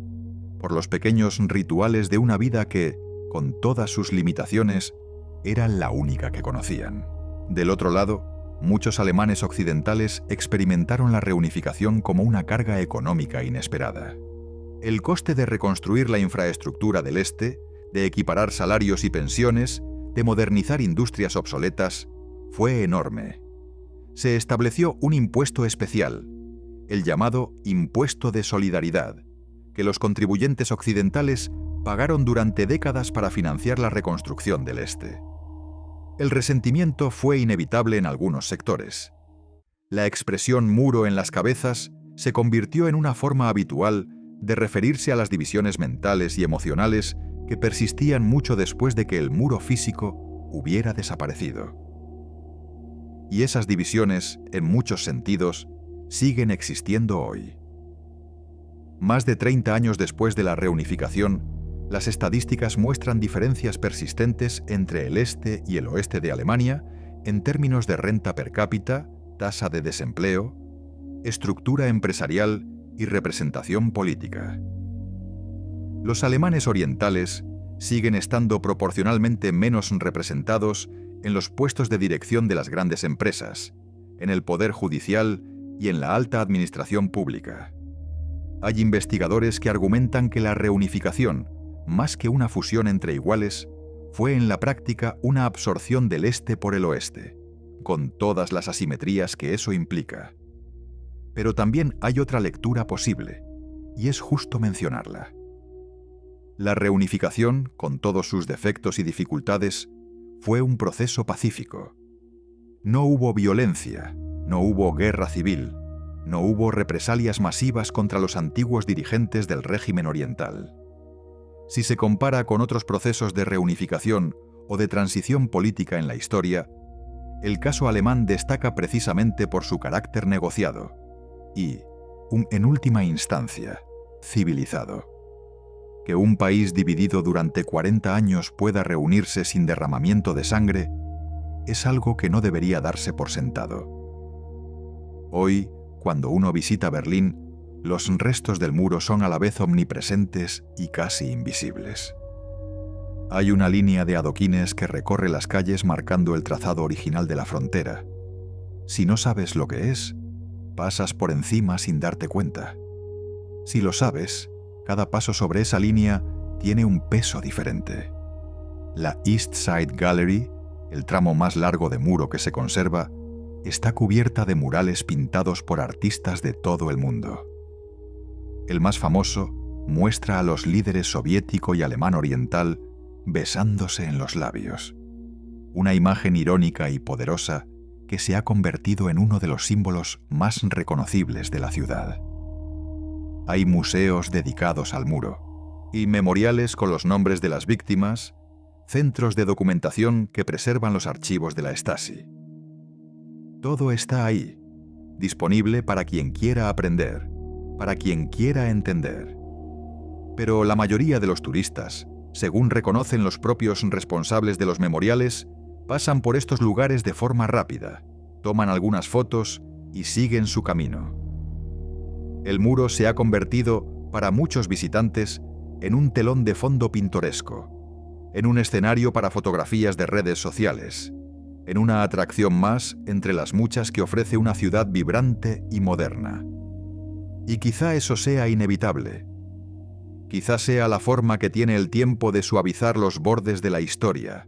por los pequeños rituales de una vida que, con todas sus limitaciones, era la única que conocían. Del otro lado, muchos alemanes occidentales experimentaron la reunificación como una carga económica inesperada. El coste de reconstruir la infraestructura del Este, de equiparar salarios y pensiones, de modernizar industrias obsoletas, fue enorme. Se estableció un impuesto especial, el llamado Impuesto de Solidaridad, que los contribuyentes occidentales pagaron durante décadas para financiar la reconstrucción del Este. El resentimiento fue inevitable en algunos sectores. La expresión muro en las cabezas se convirtió en una forma habitual de referirse a las divisiones mentales y emocionales que persistían mucho después de que el muro físico hubiera desaparecido. Y esas divisiones, en muchos sentidos, siguen existiendo hoy. Más de 30 años después de la reunificación, las estadísticas muestran diferencias persistentes entre el este y el oeste de Alemania en términos de renta per cápita, tasa de desempleo, estructura empresarial y representación política. Los alemanes orientales siguen estando proporcionalmente menos representados en los puestos de dirección de las grandes empresas, en el poder judicial y en la alta administración pública. Hay investigadores que argumentan que la reunificación, más que una fusión entre iguales, fue en la práctica una absorción del este por el oeste, con todas las asimetrías que eso implica. Pero también hay otra lectura posible, y es justo mencionarla. La reunificación, con todos sus defectos y dificultades, fue un proceso pacífico. No hubo violencia, no hubo guerra civil, no hubo represalias masivas contra los antiguos dirigentes del régimen oriental. Si se compara con otros procesos de reunificación o de transición política en la historia, el caso alemán destaca precisamente por su carácter negociado y, en última instancia, civilizado. Que un país dividido durante 40 años pueda reunirse sin derramamiento de sangre es algo que no debería darse por sentado. Hoy, cuando uno visita Berlín, los restos del muro son a la vez omnipresentes y casi invisibles. Hay una línea de adoquines que recorre las calles marcando el trazado original de la frontera. Si no sabes lo que es, pasas por encima sin darte cuenta. Si lo sabes, cada paso sobre esa línea tiene un peso diferente. La East Side Gallery, el tramo más largo de muro que se conserva, está cubierta de murales pintados por artistas de todo el mundo. El más famoso muestra a los líderes soviético y alemán oriental besándose en los labios. Una imagen irónica y poderosa que se ha convertido en uno de los símbolos más reconocibles de la ciudad. Hay museos dedicados al muro y memoriales con los nombres de las víctimas, centros de documentación que preservan los archivos de la Stasi. Todo está ahí, disponible para quien quiera aprender, para quien quiera entender. Pero la mayoría de los turistas, según reconocen los propios responsables de los memoriales, pasan por estos lugares de forma rápida, toman algunas fotos y siguen su camino. El muro se ha convertido, para muchos visitantes, en un telón de fondo pintoresco, en un escenario para fotografías de redes sociales, en una atracción más entre las muchas que ofrece una ciudad vibrante y moderna. Y quizá eso sea inevitable. Quizá sea la forma que tiene el tiempo de suavizar los bordes de la historia,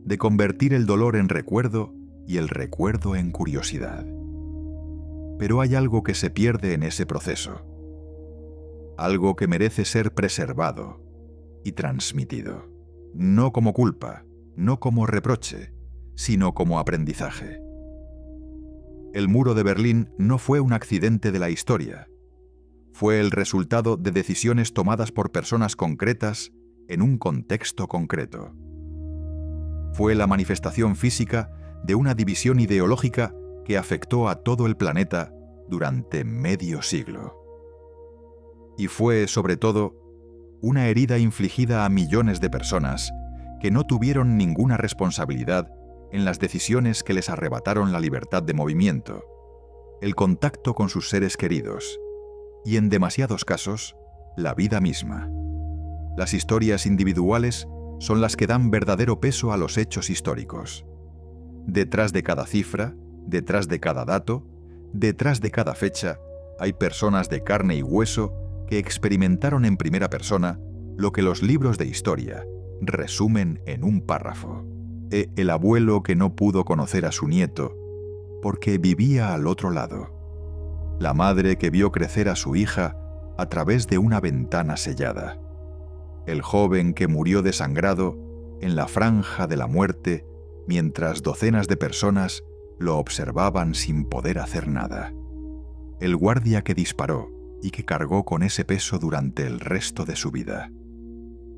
de convertir el dolor en recuerdo y el recuerdo en curiosidad. Pero hay algo que se pierde en ese proceso. Algo que merece ser preservado y transmitido. No como culpa, no como reproche, sino como aprendizaje. El muro de Berlín no fue un accidente de la historia. Fue el resultado de decisiones tomadas por personas concretas en un contexto concreto. Fue la manifestación física de una división ideológica que afectó a todo el planeta durante medio siglo. Y fue, sobre todo, una herida infligida a millones de personas que no tuvieron ninguna responsabilidad en las decisiones que les arrebataron la libertad de movimiento, el contacto con sus seres queridos y, en demasiados casos, la vida misma. Las historias individuales son las que dan verdadero peso a los hechos históricos. Detrás de cada cifra, detrás de cada dato, detrás de cada fecha, hay personas de carne y hueso que experimentaron en primera persona lo que los libros de historia resumen en un párrafo. El abuelo que no pudo conocer a su nieto porque vivía al otro lado. La madre que vio crecer a su hija a través de una ventana sellada. El joven que murió desangrado en la franja de la muerte mientras docenas de personas lo observaban sin poder hacer nada. El guardia que disparó y que cargó con ese peso durante el resto de su vida.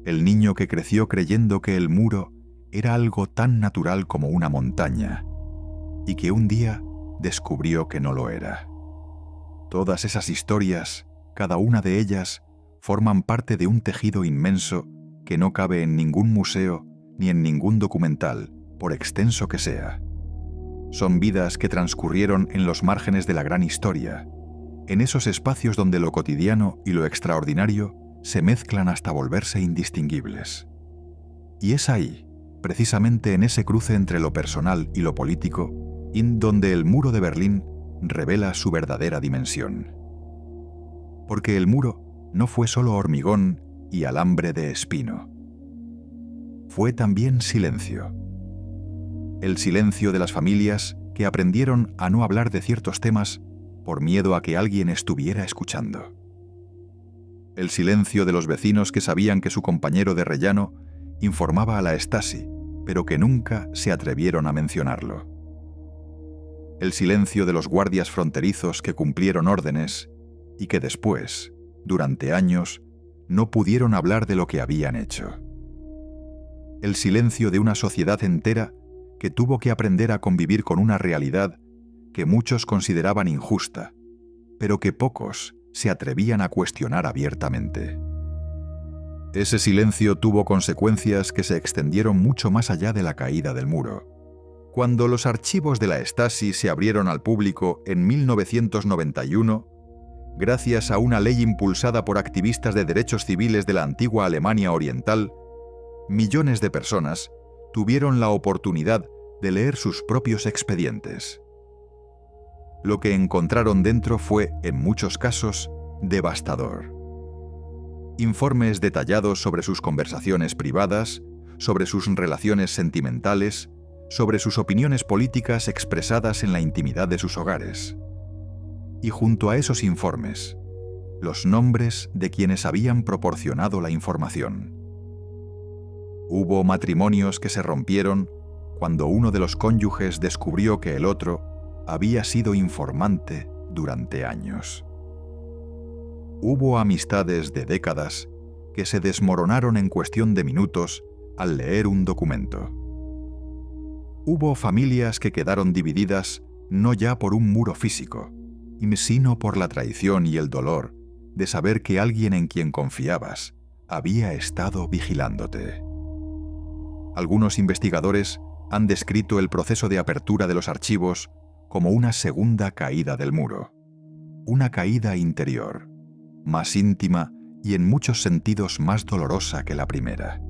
El niño que creció creyendo que el muro era algo tan natural como una montaña y que un día descubrió que no lo era. Todas esas historias, cada una de ellas, forman parte de un tejido inmenso que no cabe en ningún museo ni en ningún documental, por extenso que sea. Son vidas que transcurrieron en los márgenes de la gran historia, en esos espacios donde lo cotidiano y lo extraordinario se mezclan hasta volverse indistinguibles. Y es ahí, precisamente en ese cruce entre lo personal y lo político, donde el muro de Berlín revela su verdadera dimensión. Porque el muro no fue solo hormigón y alambre de espino. Fue también silencio. El silencio de las familias que aprendieron a no hablar de ciertos temas por miedo a que alguien estuviera escuchando. El silencio de los vecinos que sabían que su compañero de rellano informaba a la Stasi, pero que nunca se atrevieron a mencionarlo. El silencio de los guardias fronterizos que cumplieron órdenes y que después, durante años, no pudieron hablar de lo que habían hecho. El silencio de una sociedad entera que tuvo que aprender a convivir con una realidad que muchos consideraban injusta, pero que pocos se atrevían a cuestionar abiertamente. Ese silencio tuvo consecuencias que se extendieron mucho más allá de la caída del muro. Cuando los archivos de la Stasi se abrieron al público en 1991, gracias a una ley impulsada por activistas de derechos civiles de la antigua Alemania Oriental, millones de personas tuvieron la oportunidad de leer sus propios expedientes. Lo que encontraron dentro fue, en muchos casos, devastador. Informes detallados sobre sus conversaciones privadas, sobre sus relaciones sentimentales, sobre sus opiniones políticas expresadas en la intimidad de sus hogares. Y junto a esos informes, los nombres de quienes habían proporcionado la información. Hubo matrimonios que se rompieron cuando uno de los cónyuges descubrió que el otro había sido informante durante años. Hubo amistades de décadas que se desmoronaron en cuestión de minutos al leer un documento. Hubo familias que quedaron divididas no ya por un muro físico, sino por la traición y el dolor de saber que alguien en quien confiabas había estado vigilándote. Algunos investigadores han descrito el proceso de apertura de los archivos como una segunda caída del muro, una caída interior, más íntima y en muchos sentidos más dolorosa que la primera.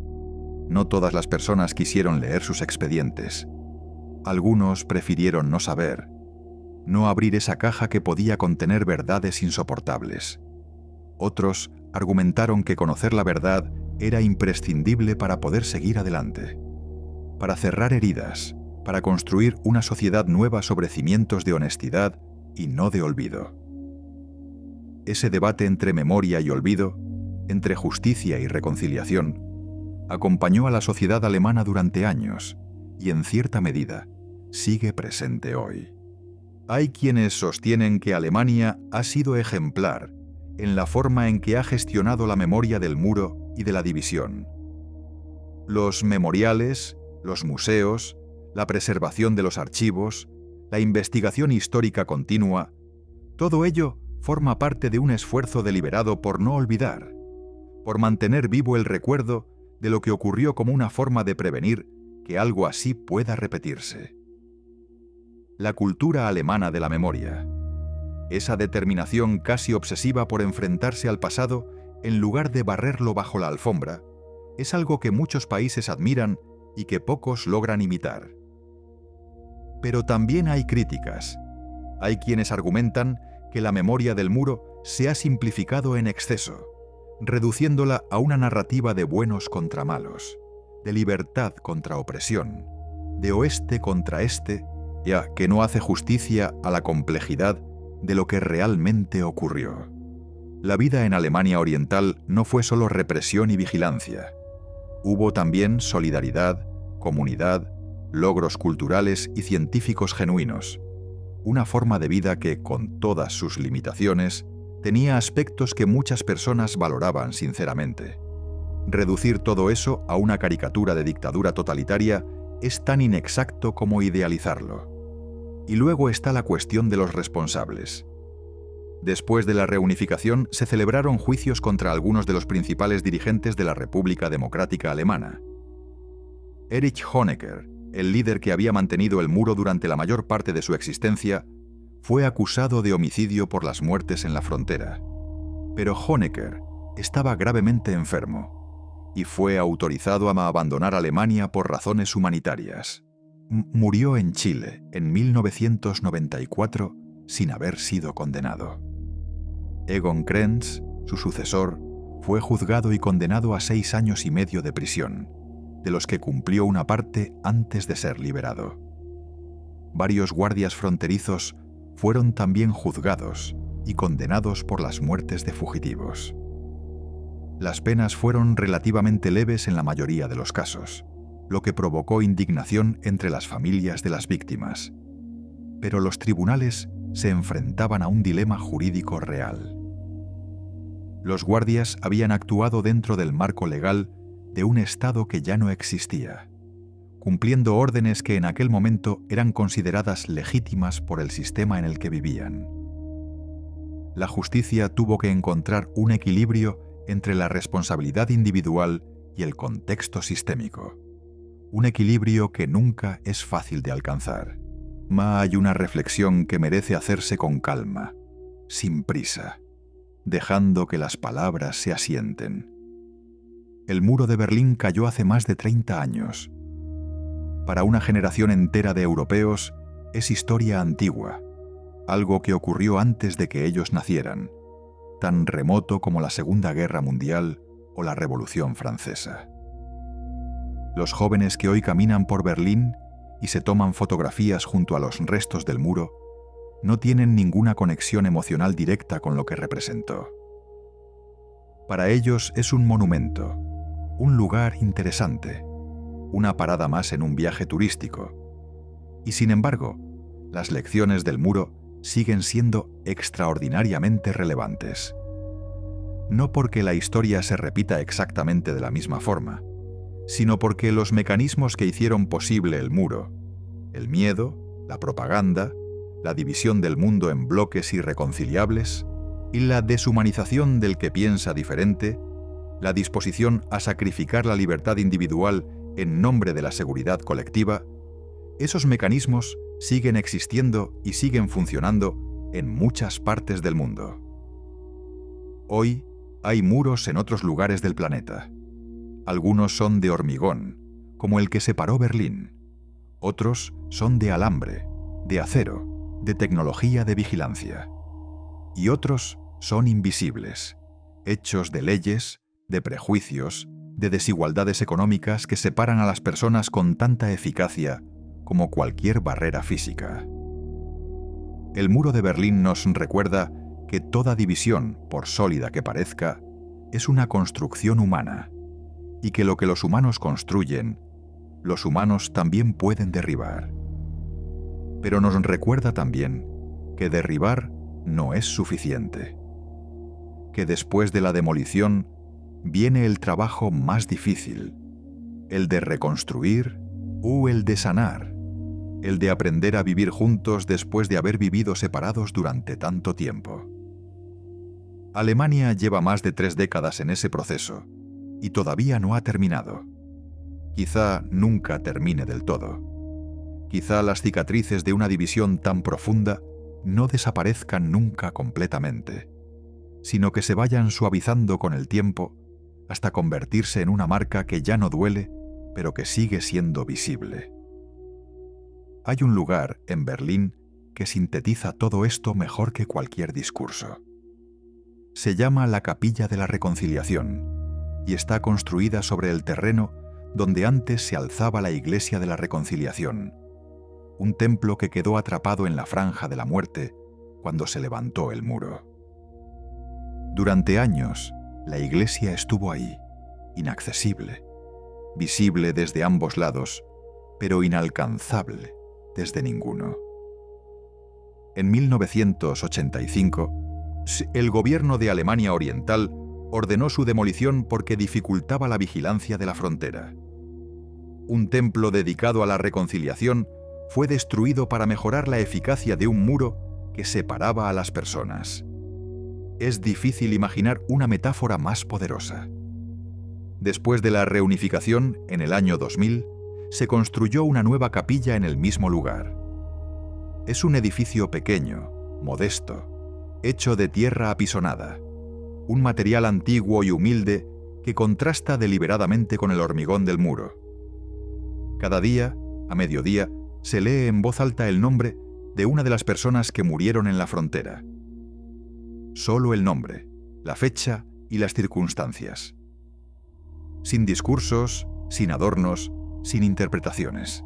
No todas las personas quisieron leer sus expedientes. Algunos prefirieron no saber, no abrir esa caja que podía contener verdades insoportables. Otros argumentaron que conocer la verdad era imprescindible para poder seguir adelante, para cerrar heridas, para construir una sociedad nueva sobre cimientos de honestidad y no de olvido. Ese debate entre memoria y olvido, entre justicia y reconciliación, acompañó a la sociedad alemana durante años y, en cierta medida, sigue presente hoy. Hay quienes sostienen que Alemania ha sido ejemplar en la forma en que ha gestionado la memoria del muro y de la división. Los memoriales, los museos, la preservación de los archivos, la investigación histórica continua, todo ello forma parte de un esfuerzo deliberado por no olvidar, por mantener vivo el recuerdo de lo que ocurrió como una forma de prevenir que algo así pueda repetirse. La cultura alemana de la memoria. Esa determinación casi obsesiva por enfrentarse al pasado en lugar de barrerlo bajo la alfombra, es algo que muchos países admiran y que pocos logran imitar. Pero también hay críticas. Hay quienes argumentan que la memoria del muro se ha simplificado en exceso, reduciéndola a una narrativa de buenos contra malos, de libertad contra opresión, de oeste contra este, ya que no hace justicia a la complejidad de lo que realmente ocurrió. La vida en Alemania Oriental no fue solo represión y vigilancia. Hubo también solidaridad, comunidad, logros culturales y científicos genuinos. Una forma de vida que, con todas sus limitaciones, tenía aspectos que muchas personas valoraban sinceramente. Reducir todo eso a una caricatura de dictadura totalitaria es tan inexacto como idealizarlo. Y luego está la cuestión de los responsables. Después de la reunificación se celebraron juicios contra algunos de los principales dirigentes de la República Democrática Alemana. Erich Honecker, el líder que había mantenido el muro durante la mayor parte de su existencia, fue acusado de homicidio por las muertes en la frontera. Pero Honecker estaba gravemente enfermo y fue autorizado a abandonar Alemania por razones humanitarias. Murió en Chile en 1994 sin haber sido condenado. Egon Krenz, su sucesor, fue juzgado y condenado a 6 años y medio de prisión, de los que cumplió una parte antes de ser liberado. Varios guardias fronterizos fueron también juzgados y condenados por las muertes de fugitivos. Las penas fueron relativamente leves en la mayoría de los casos, lo que provocó indignación entre las familias de las víctimas. Pero los tribunales se enfrentaban a un dilema jurídico real. Los guardias habían actuado dentro del marco legal de un Estado que ya no existía, cumpliendo órdenes que en aquel momento eran consideradas legítimas por el sistema en el que vivían. La justicia tuvo que encontrar un equilibrio entre la responsabilidad individual y el contexto sistémico, un equilibrio que nunca es fácil de alcanzar. Hay una reflexión que merece hacerse con calma, sin prisa, dejando que las palabras se asienten. El muro de Berlín cayó hace más de 30 años. Para una generación entera de europeos, es historia antigua, algo que ocurrió antes de que ellos nacieran, tan remoto como la Segunda Guerra Mundial o la Revolución Francesa. Los jóvenes que hoy caminan por Berlín y se toman fotografías junto a los restos del muro, no tienen ninguna conexión emocional directa con lo que representó. Para ellos es un monumento, un lugar interesante, una parada más en un viaje turístico. Y sin embargo, las lecciones del muro siguen siendo extraordinariamente relevantes. No porque la historia se repita exactamente de la misma forma, sino porque los mecanismos que hicieron posible el muro, el miedo, la propaganda, la división del mundo en bloques irreconciliables y la deshumanización del que piensa diferente, la disposición a sacrificar la libertad individual en nombre de la seguridad colectiva, esos mecanismos siguen existiendo y siguen funcionando en muchas partes del mundo. Hoy hay muros en otros lugares del planeta. Algunos son de hormigón, como el que separó Berlín. Otros son de alambre, de acero, de tecnología de vigilancia. Y otros son invisibles, hechos de leyes, de prejuicios, de desigualdades económicas que separan a las personas con tanta eficacia como cualquier barrera física. El muro de Berlín nos recuerda que toda división, por sólida que parezca, es una construcción humana, y que lo que los humanos construyen, los humanos también pueden derribar. Pero nos recuerda también que derribar no es suficiente, que después de la demolición viene el trabajo más difícil, el de reconstruir o el de sanar, el de aprender a vivir juntos después de haber vivido separados durante tanto tiempo. Alemania lleva más de 3 décadas en ese proceso y todavía no ha terminado. Quizá nunca termine del todo. Quizá las cicatrices de una división tan profunda no desaparezcan nunca completamente, sino que se vayan suavizando con el tiempo hasta convertirse en una marca que ya no duele, pero que sigue siendo visible. Hay un lugar en Berlín que sintetiza todo esto mejor que cualquier discurso. Se llama la Capilla de la Reconciliación y está construida sobre el terreno donde antes se alzaba la Iglesia de la Reconciliación, un templo que quedó atrapado en la franja de la muerte cuando se levantó el muro. Durante años, la iglesia estuvo ahí, inaccesible, visible desde ambos lados, pero inalcanzable desde ninguno. En 1985, el gobierno de Alemania Oriental ordenó su demolición porque dificultaba la vigilancia de la frontera. Un templo dedicado a la reconciliación fue destruido para mejorar la eficacia de un muro que separaba a las personas. Es difícil imaginar una metáfora más poderosa. Después de la reunificación, en el año 2000, se construyó una nueva capilla en el mismo lugar. Es un edificio pequeño, modesto, hecho de tierra apisonada, un material antiguo y humilde que contrasta deliberadamente con el hormigón del muro. Cada día, a mediodía, se lee en voz alta el nombre de una de las personas que murieron en la frontera. Solo el nombre, la fecha y las circunstancias. Sin discursos, sin adornos, sin interpretaciones.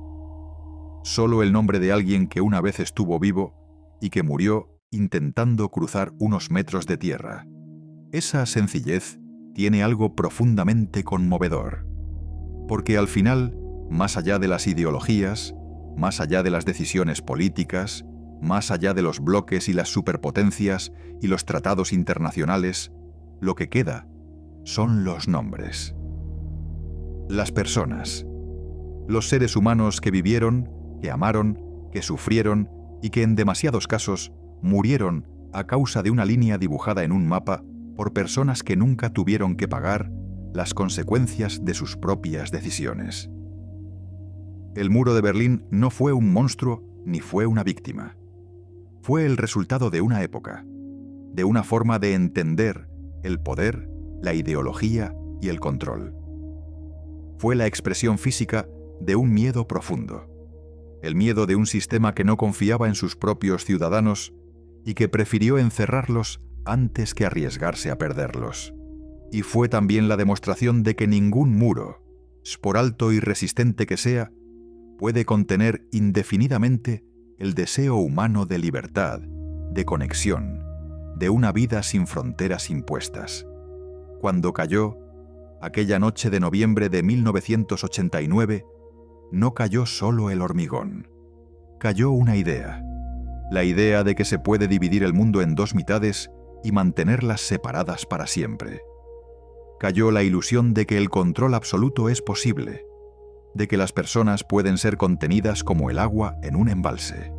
Solo el nombre de alguien que una vez estuvo vivo y que murió intentando cruzar unos metros de tierra. Esa sencillez tiene algo profundamente conmovedor, porque al final, más allá de las ideologías, más allá de las decisiones políticas, más allá de los bloques y las superpotencias y los tratados internacionales, lo que queda son los nombres. Las personas, los seres humanos que vivieron, que amaron, que sufrieron y que en demasiados casos murieron a causa de una línea dibujada en un mapa por personas que nunca tuvieron que pagar las consecuencias de sus propias decisiones. El muro de Berlín no fue un monstruo ni fue una víctima. Fue el resultado de una época, de una forma de entender el poder, la ideología y el control. Fue la expresión física de un miedo profundo, el miedo de un sistema que no confiaba en sus propios ciudadanos y que prefirió encerrarlos antes que arriesgarse a perderlos. Y fue también la demostración de que ningún muro, por alto y resistente que sea, puede contener indefinidamente el deseo humano de libertad, de conexión, de una vida sin fronteras impuestas. Cuando cayó, aquella noche de noviembre de 1989, no cayó solo el hormigón. Cayó una idea, la idea de que se puede dividir el mundo en dos mitades y mantenerlas separadas para siempre. Cayó la ilusión de que el control absoluto es posible, de que las personas pueden ser contenidas como el agua en un embalse.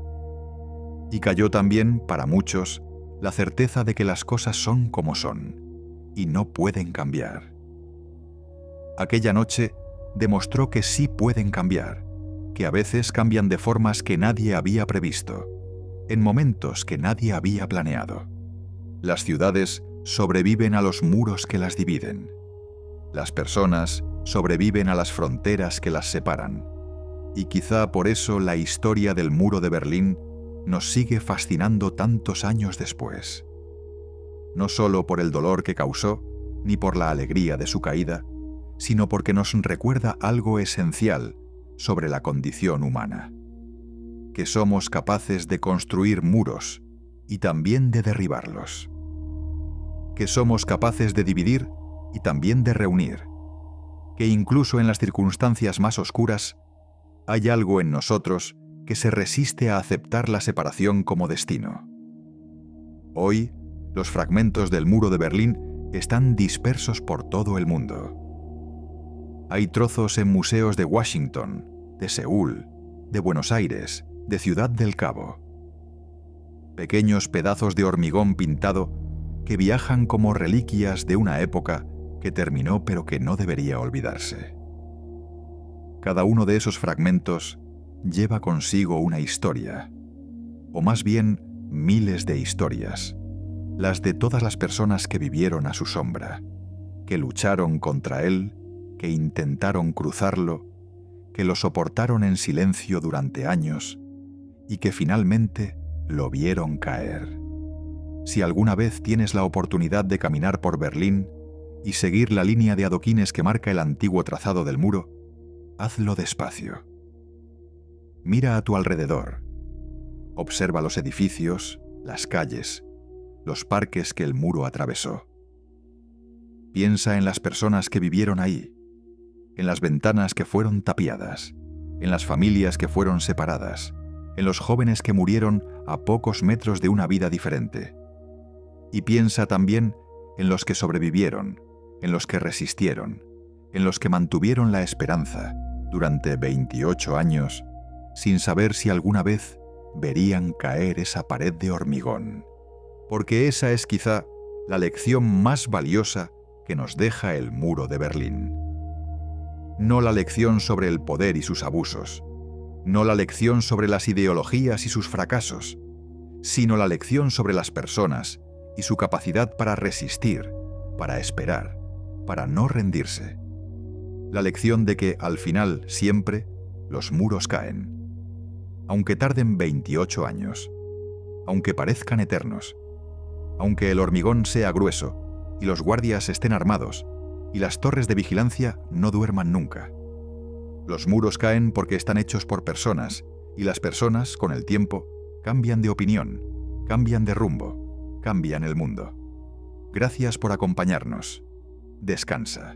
Y cayó también, para muchos, la certeza de que las cosas son como son, y no pueden cambiar. Aquella noche demostró que sí pueden cambiar, que a veces cambian de formas que nadie había previsto, en momentos que nadie había planeado. Las ciudades sobreviven a los muros que las dividen. Las personas sobreviven a las fronteras que las separan. Y quizá por eso la historia del muro de Berlín nos sigue fascinando tantos años después. No solo por el dolor que causó, ni por la alegría de su caída, sino porque nos recuerda algo esencial sobre la condición humana. Que somos capaces de construir muros y también de derribarlos. Que somos capaces de dividir y también de reunir. Que incluso en las circunstancias más oscuras, hay algo en nosotros que se resiste a aceptar la separación como destino. Hoy, los fragmentos del muro de Berlín están dispersos por todo el mundo. Hay trozos en museos de Washington, de Seúl, de Buenos Aires, de Ciudad del Cabo. Pequeños pedazos de hormigón pintado que viajan como reliquias de una época que terminó pero que no debería olvidarse. Cada uno de esos fragmentos lleva consigo una historia, o más bien miles de historias, las de todas las personas que vivieron a su sombra, que lucharon contra él, que intentaron cruzarlo, que lo soportaron en silencio durante años y que finalmente lo vieron caer. Si alguna vez tienes la oportunidad de caminar por Berlín y seguir la línea de adoquines que marca el antiguo trazado del muro, hazlo despacio. Mira a tu alrededor. Observa los edificios, las calles, los parques que el muro atravesó. Piensa en las personas que vivieron ahí, en las ventanas que fueron tapiadas, en las familias que fueron separadas, en los jóvenes que murieron a pocos metros de una vida diferente. Y piensa también en los que sobrevivieron, en los que resistieron, en los que mantuvieron la esperanza durante 28 años, sin saber si alguna vez verían caer esa pared de hormigón. Porque esa es quizá la lección más valiosa que nos deja el muro de Berlín. No la lección sobre el poder y sus abusos, no la lección sobre las ideologías y sus fracasos, sino la lección sobre las personas y su capacidad para resistir, para esperar, para no rendirse. La lección de que, al final, siempre, los muros caen. Aunque tarden 28 años, aunque parezcan eternos, aunque el hormigón sea grueso y los guardias estén armados y las torres de vigilancia no duerman nunca. Los muros caen porque están hechos por personas y las personas, con el tiempo, cambian de opinión, cambian de rumbo, cambian el mundo. Gracias por acompañarnos. Descansa.